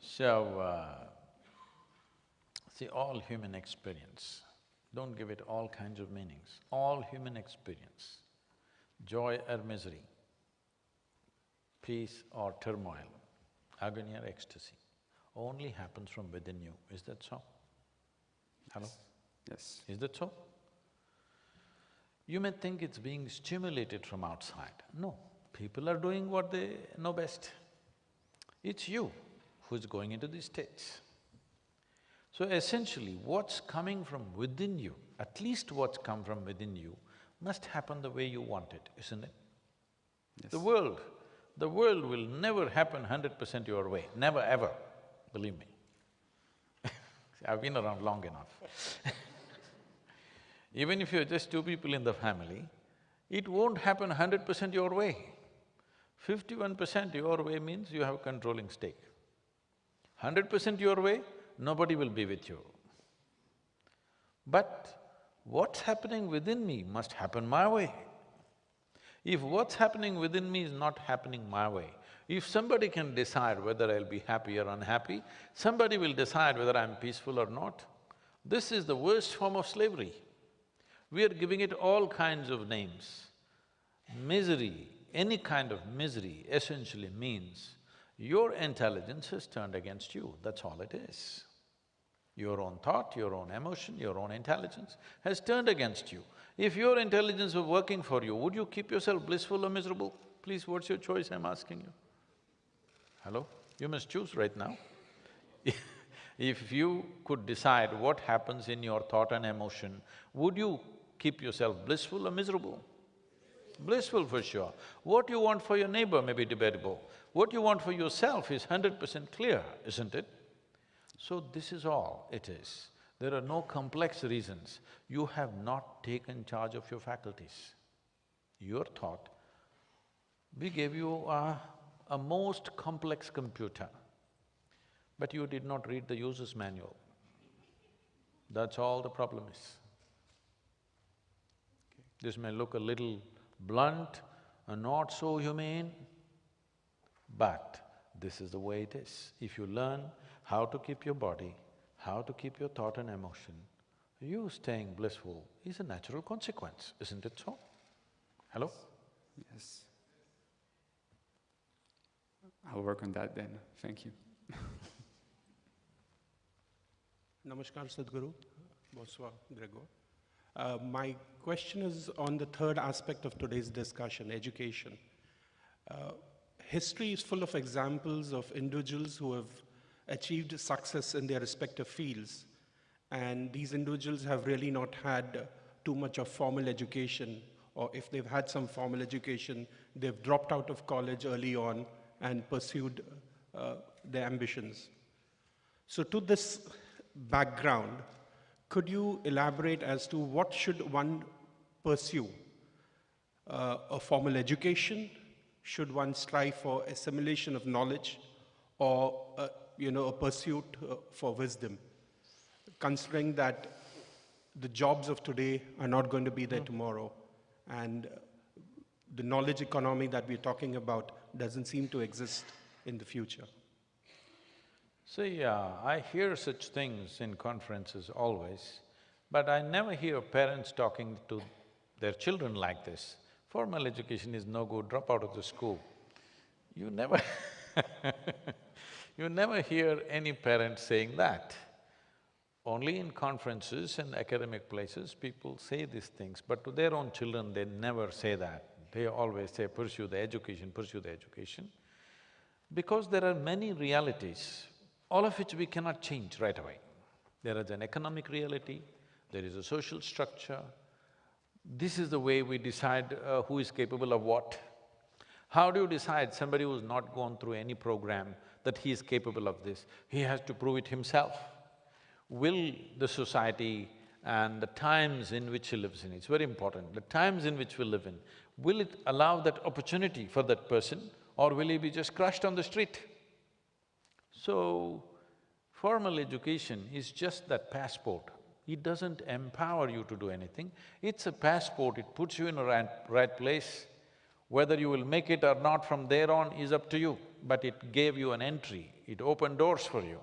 So, see, all human experience, don't give it all kinds of meanings. All human experience, joy or misery, peace or turmoil, agony or ecstasy, only happens from within you. Is that so? Hello? Yes. Is that so? You may think it's being stimulated from outside. No, people are doing what they know best. It's you who's going into these states. So essentially, what's coming from within you, at least what's come from within you, must happen the way you want it, isn't it? Yes. The world will never happen 100% your way, never ever, believe me. I've been around long enough. Even if you're just two people in the family, it won't happen 100% your way. 51% your way means you have a controlling stake. 100% your way, nobody will be with you. But what's happening within me must happen my way. If what's happening within me is not happening my way, if somebody can decide whether I'll be happy or unhappy, somebody will decide whether I'm peaceful or not. This is the worst form of slavery. We are giving it all kinds of names. Misery, any kind of misery essentially means your intelligence has turned against you, that's all it is. Your own thought, your own emotion, your own intelligence has turned against you. If your intelligence were working for you, would you keep yourself blissful or miserable? Please, what's your choice, I'm asking you? Hello? You must choose right now. If you could decide what happens in your thought and emotion, would you keep yourself blissful or miserable? Blissful for sure. What you want for your neighbor may be debatable. What you want for yourself is 100% clear, isn't it? So this is all it is. There are no complex reasons. You have not taken charge of your faculties. Your thought, we gave you a most complex computer, but you did not read the user's manual. That's all the problem is. This may look a little blunt and not so humane, but this is the way it is. If you learn how to keep your body, how to keep your thought and emotion, you staying blissful is a natural consequence, isn't it so? Hello? Yes. I'll work on that then, thank you. Namaskar, Sadhguru. Bonsoir, Gregoire. My question is on the third aspect of today's discussion, education. History is full of examples of individuals who have achieved success in their respective fields, and these individuals have really not had too much of formal education, or if they've had some formal education, they've dropped out of college early on and pursued their ambitions. So to this background, could you elaborate as to what should one pursue? A formal education? Should one strive for assimilation of knowledge, or a pursuit for wisdom? Considering that the jobs of today are not going to be there tomorrow, and the knowledge economy that we're talking about doesn't seem to exist in the future. See, I hear such things in conferences always, but I never hear parents talking to their children like this. Formal education is no good, drop out of the school. You never you never hear any parent saying that. Only in conferences and academic places, people say these things, but to their own children, they never say that. They always say, pursue the education, pursue the education. Because there are many realities, all of which we cannot change right away. There is an economic reality, there is a social structure. This is the way we decide who is capable of what. How do you decide somebody who's not gone through any program that he is capable of this? He has to prove it himself. Will the society and the times in which he lives in, it's very important, the times in which we live in, will it allow that opportunity for that person, or will he be just crushed on the street? So, formal education is just that passport. It doesn't empower you to do anything, it's a passport, it puts you in a right place. Whether you will make it or not from there on is up to you, but it gave you an entry, it opened doors for you.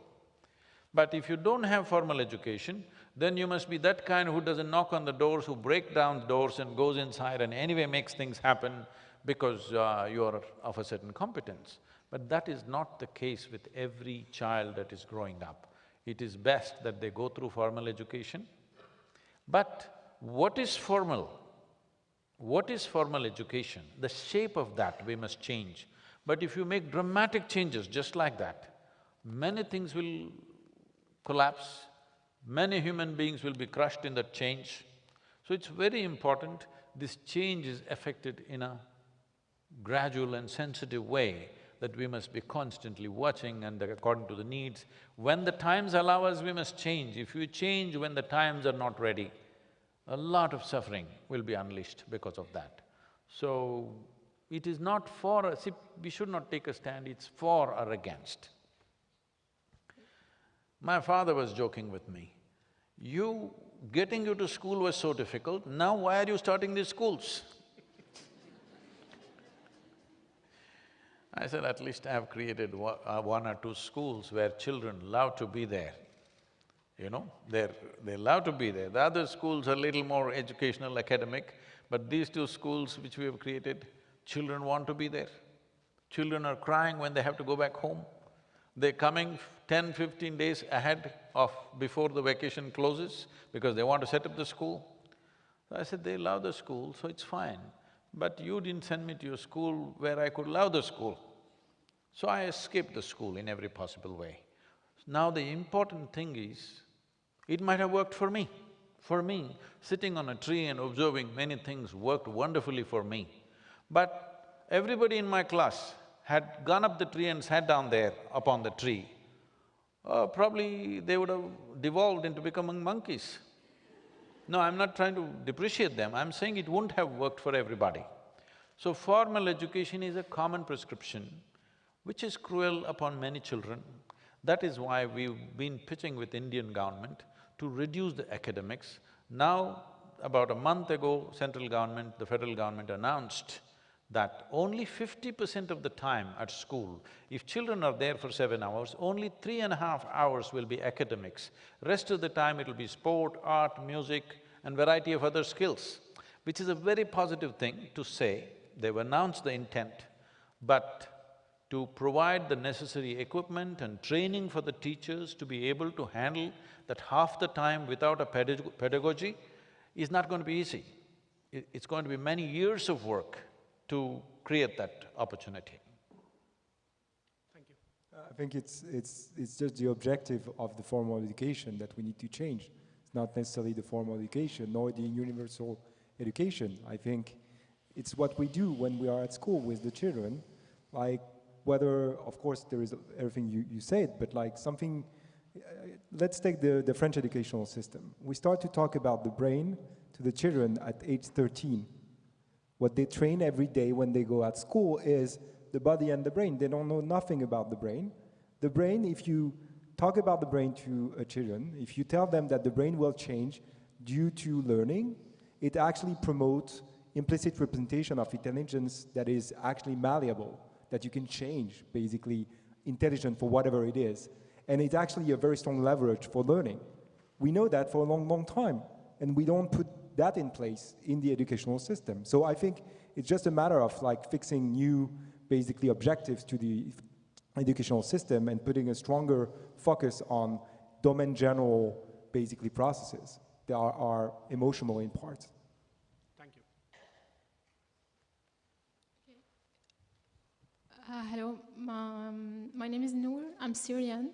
But if you don't have formal education, then you must be that kind who doesn't knock on the doors, who break down the doors and goes inside and anyway makes things happen because you are of a certain competence. But that is not the case with every child that is growing up. It is best that they go through formal education. But what is formal? What is formal education? The shape of that we must change. But if you make dramatic changes just like that, many things will collapse, many human beings will be crushed in that change. So it's very important this change is effected in a gradual and sensitive way that we must be constantly watching and according to the needs. When the times allow us, we must change. If we change when the times are not ready, a lot of suffering will be unleashed because of that. So, it is not for us, we should not take a stand, it's for or against. My father was joking with me, getting you to school was so difficult, now why are you starting these schools? I said, at least I've created one or two schools where children love to be there. You know, they love to be there. The other schools are a little more educational, academic, but these two schools which we have created, children want to be there. Children are crying when they have to go back home. They're coming 10, 15 days ahead of before the vacation closes because they want to set up the school. So I said, they love the school, so it's fine. But you didn't send me to your school where I could love the school. So I escaped the school in every possible way. Now the important thing is, it might have worked for me. For me, sitting on a tree and observing many things worked wonderfully for me. But everybody in my class had gone up the tree and sat down there upon the tree, probably they would have devolved into becoming monkeys. No, I'm not trying to depreciate them, I'm saying it wouldn't have worked for everybody. So formal education is a common prescription which is cruel upon many children. That is why we've been pitching with Indian government to reduce the academics. Now, about a month ago, central government, the federal government announced that only 50% of the time at school, if children are there for 7 hours, only 3.5 hours will be academics. Rest of the time it'll be sport, art, music and variety of other skills, which is a very positive thing to say. They've announced the intent, but to provide the necessary equipment and training for the teachers to be able to handle that half the time without a pedagogy is not going to be easy. It's going to be many years of work to create that opportunity. Thank you. I think it's just the objective of the formal education that we need to change. It's not necessarily the formal education nor the universal education. I think it's what we do when we are at school with the children, like whether, of course, there is everything you said, but like something, let's take the French educational system. We start to talk about the brain to the children at age 13. What they train every day when they go at school is the body and the brain. They don't know nothing about the brain. The brain, if you talk about the brain to children, if you tell them that the brain will change due to learning, it actually promotes implicit representation of intelligence that is actually malleable, that you can change, basically, intelligent for whatever it is. And it's actually a very strong leverage for learning. We know that for a long, long time, and we don't put that in place in the educational system. So I think it's just a matter of like fixing new, basically, objectives to the educational system and putting a stronger focus on domain general, basically, processes that are emotional in part. Thank you. Hello, my name is Noor. I'm Syrian.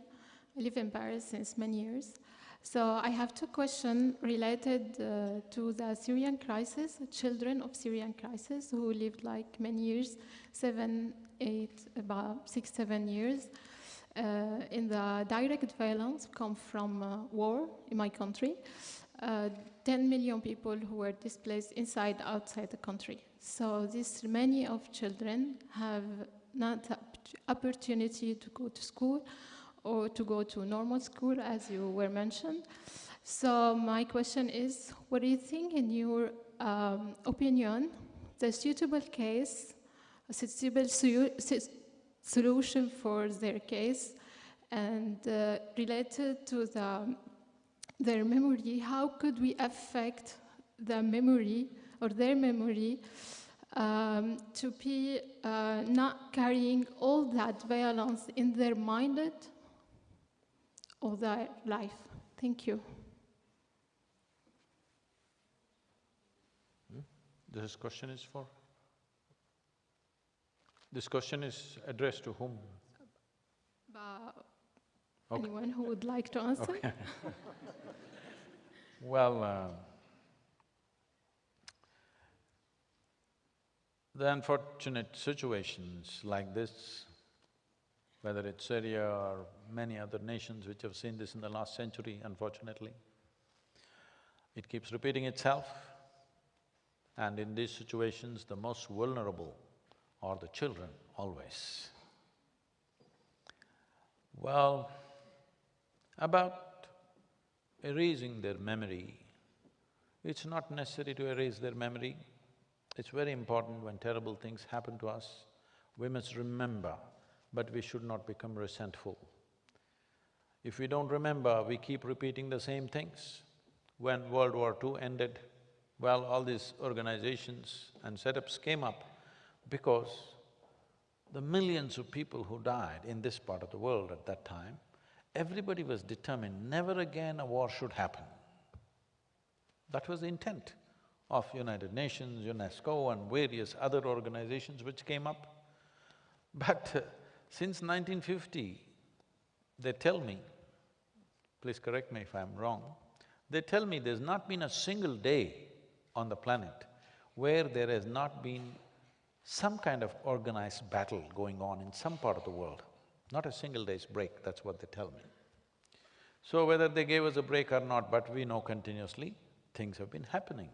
I live in Paris since many years. So I have two questions related to the Syrian crisis, children of Syrian crisis who lived like many years, 7, 8, about 6, 7 years, in the direct violence come from war in my country. 10 million people who were displaced inside, outside the country. So these many of children have not opportunity to go to school or to go to normal school, as you were mentioned. So my question is, what do you think, in your opinion, the suitable case, a suitable solution for their case, and related to their memory, how could we affect the memory or their memory to be not carrying all that violence in their mind of their life? Thank you. This question is for? This question is addressed to whom? Okay. Anyone who would like to answer? Okay. Well, the unfortunate situations like this, whether it's Syria or many other nations which have seen this in the last century, unfortunately, it keeps repeating itself. And in these situations, the most vulnerable are the children, always. Well, about erasing their memory, it's not necessary to erase their memory. It's very important when terrible things happen to us, we must remember, but we should not become resentful. If we don't remember, we keep repeating the same things. When World War II ended, well, all these organizations and setups came up because the millions of people who died in this part of the world at that time, everybody was determined never again a war should happen. That was the intent of United Nations, UNESCO and various other organizations which came up. But since 1950, they tell me, please correct me if I'm wrong, they tell me there's not been a single day on the planet where there has not been some kind of organized battle going on in some part of the world. Not a single day's break, that's what they tell me. So whether they gave us a break or not, but we know continuously things have been happening.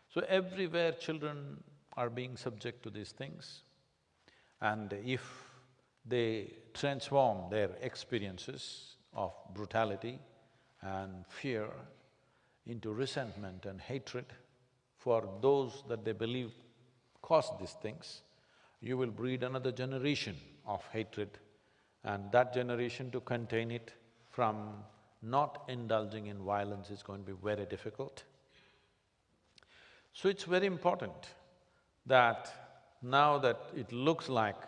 So everywhere children are being subject to these things, and if they transform their experiences of brutality and fear into resentment and hatred for those that they believe caused these things, you will breed another generation of hatred, and that generation to contain it from not indulging in violence is going to be very difficult. So it's very important that now that it looks like,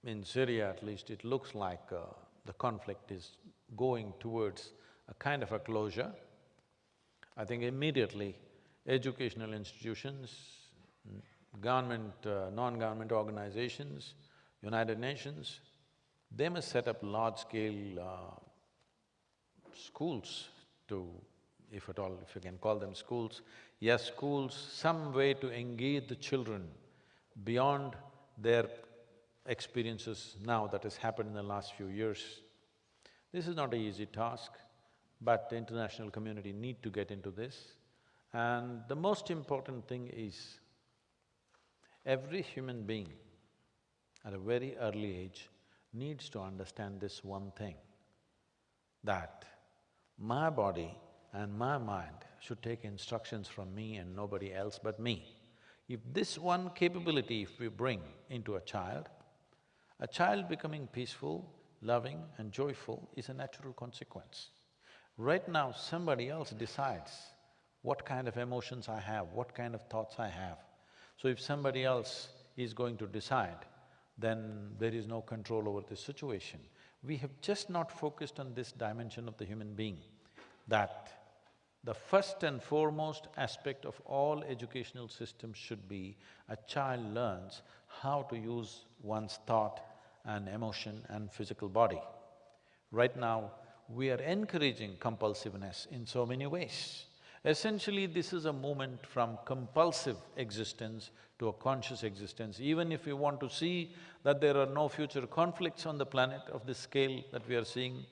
in Syria at least, it looks like the conflict is going towards a kind of a closure, I think immediately educational institutions, government, non-government organizations, United Nations, they must set up large-scale schools to, if at all, if you can call them schools, yes, schools, some way to engage the children beyond their experiences now that has happened in the last few years. This is not an easy task, but the international community need to get into this. And the most important thing is, every human being at a very early age needs to understand this one thing, that my body and my mind should take instructions from me and nobody else but me. If this one capability if we bring into a child becoming peaceful, loving and joyful is a natural consequence. Right now, somebody else decides what kind of emotions I have, what kind of thoughts I have. So if somebody else is going to decide, then there is no control over this situation. We have just not focused on this dimension of the human being, that the first and foremost aspect of all educational systems should be a child learns how to use one's thought and emotion and physical body. Right now, we are encouraging compulsiveness in so many ways. Essentially, this is a movement from compulsive existence to a conscious existence. Even if we want to see that there are no future conflicts on the planet of this scale that we are seeing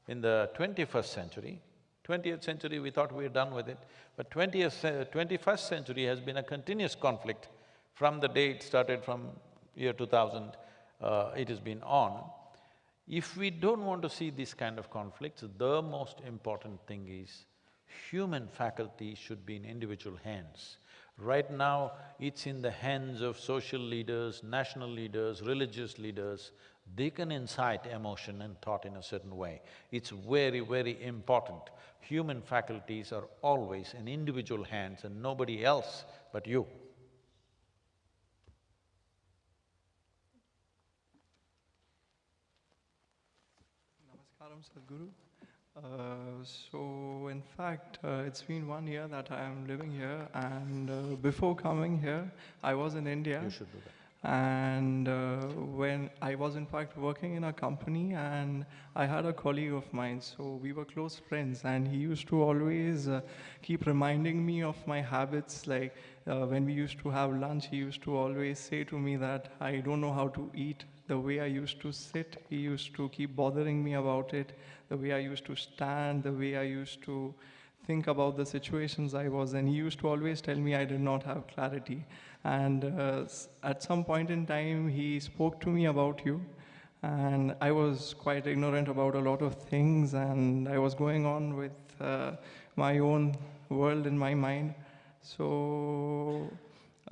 in the 21st century, 20th century we thought we were done with it, but 21st century has been a continuous conflict from the day it started from year 2000, it has been on. If we don't want to see this kind of conflicts, the most important thing is human faculty should be in individual hands. Right now, it's in the hands of social leaders, national leaders, religious leaders. They can incite emotion and thought in a certain way. It's very, very important. Human faculties are always in individual hands and nobody else but you. Namaskaram, Sadhguru. So in fact, it's been 1 year that I am living here, and before coming here, I was in India. You should do that. And when I was in fact working in a company, and I had a colleague of mine, so we were close friends, and he used to always keep reminding me of my habits. Like when we used to have lunch, he used to always say to me that I don't know how to eat the way I used to sit. He used to keep bothering me about it, the way I used to stand, the way I used to think about the situations I was in. He used to always tell me I did not have clarity. And at some point in time, he spoke to me about you. And I was quite ignorant about a lot of things, and I was going on with my own world in my mind. So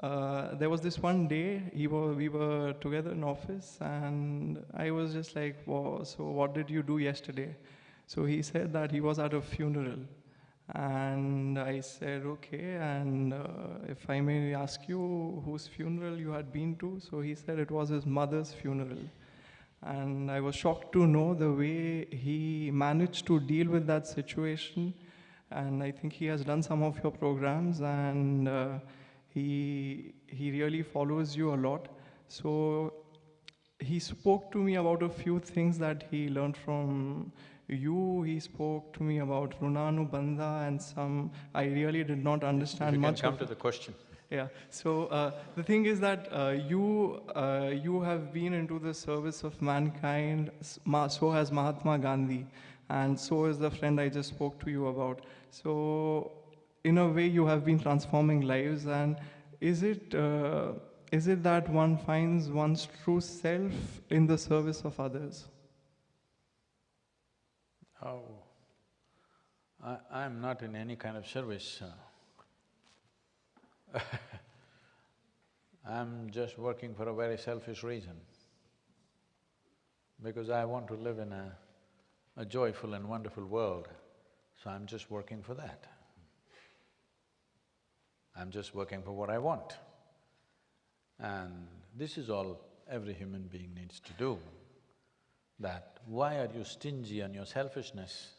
there was this one day, we were together in office, and I was just like, "Wow, so what did you do yesterday?" So he said that he was at a funeral. And I said, okay, and if I may ask you whose funeral you had been to? So he said it was his mother's funeral. And I was shocked to know the way he managed to deal with that situation. And I think he has done some of your programs, and he really follows you a lot. So he spoke to me about a few things that he learned from you. He spoke to me about Runanubandha and some, I really did not understand much. You can come to the question. Yeah, so the thing is that you have been into the service of mankind, so has Mahatma Gandhi, and so is the friend I just spoke to you about. So in a way you have been transforming lives, and is it that one finds one's true self in the service of others? Oh, I'm not in any kind of service. I'm just working for a very selfish reason, because I want to live in a joyful and wonderful world, so I'm just working for that. I'm just working for what I want. And this is all every human being needs to do. That why are you stingy on your selfishness?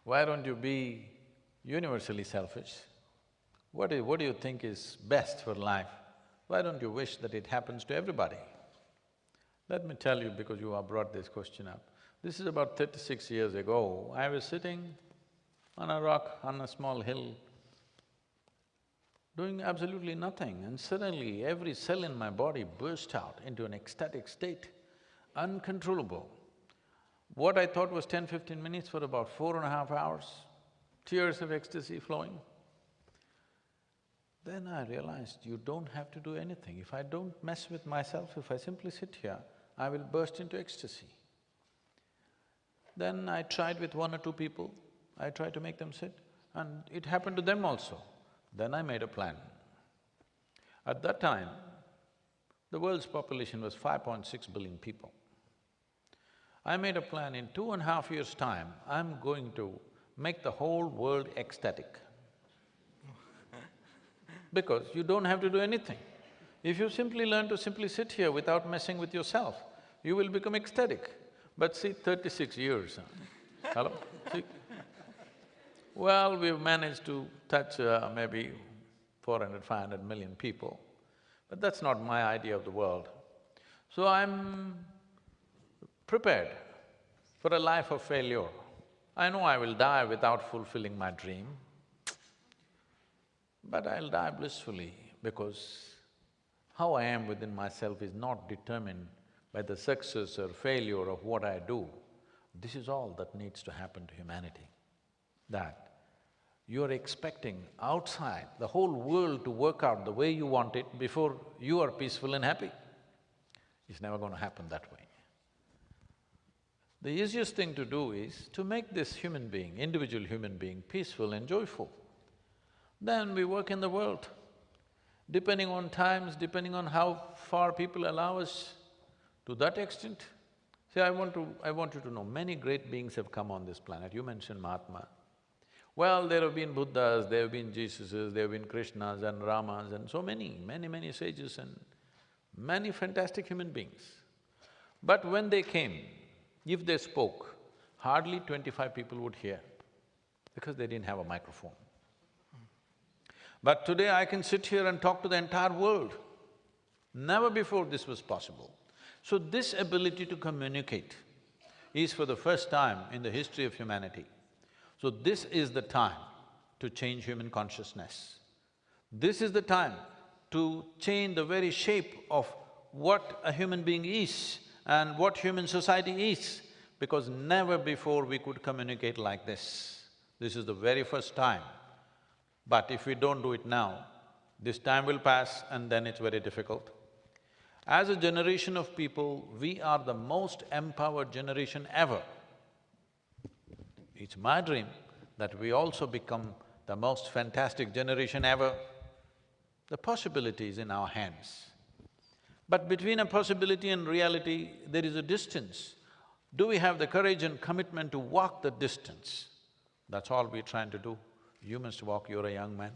Why don't you be universally selfish? What do you think is best for life? Why don't you wish that it happens to everybody? Let me tell you, because you have brought this question up. This is about 36 years ago. I was sitting on a rock, on a small hill, doing absolutely nothing, and suddenly every cell in my body burst out into an ecstatic state, uncontrollable. What I thought was 10–15 minutes for about 4.5 hours, tears of ecstasy flowing. Then I realized you don't have to do anything. If I don't mess with myself, if I simply sit here, I will burst into ecstasy. Then I tried with 1 or 2 people, I tried to make them sit, and it happened to them also. Then I made a plan. At that time, the world's population was 5.6 billion people. I made a plan, in 2.5 years' time, I'm going to make the whole world ecstatic. Because you don't have to do anything. If you simply learn to simply sit here without messing with yourself, you will become ecstatic. But see, 36 years, hello? See? Well, we've managed to touch maybe 400–500 million people, but that's not my idea of the world. So I'm prepared for a life of failure. I know I will die without fulfilling my dream, but I'll die blissfully, because how I am within myself is not determined by the success or failure of what I do. This is all that needs to happen to humanity, that you're expecting outside the whole world to work out the way you want it before you are peaceful and happy. It's never going to happen that way. The easiest thing to do is to make this human being, individual human being, peaceful and joyful. Then we work in the world. Depending on times, depending on how far people allow us, to that extent. See, I want you to know, many great beings have come on this planet. You mentioned Mahatma. Well, there have been Buddhas, there have been Jesuses, there have been Krishnas and Ramas and so many sages and many fantastic human beings. But when they came, if they spoke, hardly 25 people would hear, because they didn't have a microphone. But today I can sit here and talk to the entire world. Never before this was possible. So this ability to communicate is for the first time in the history of humanity. So this is the time to change human consciousness. This is the time to change the very shape of what a human being is and what human society is, because never before we could communicate like this. This is the very first time. But if we don't do it now, this time will pass and then it's very difficult. As a generation of people, we are the most empowered generation ever. It's my dream that we also become the most fantastic generation ever. The possibility is in our hands. But between a possibility and reality, there is a distance. Do we have the courage and commitment to walk the distance? That's all we're trying to do. You must walk, you're a young man.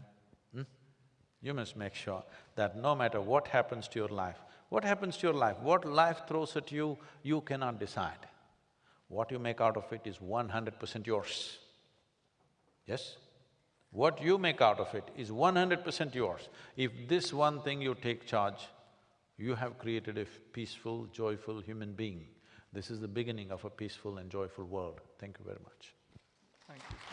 You must make sure that no matter what happens to your life, what life throws at you, you cannot decide. What you make out of it is 100% yours. Yes? What you make out of it is 100% yours. If this one thing you take charge, you have created a peaceful, joyful human being. This is the beginning of a peaceful and joyful world. Thank you very much. Thank you.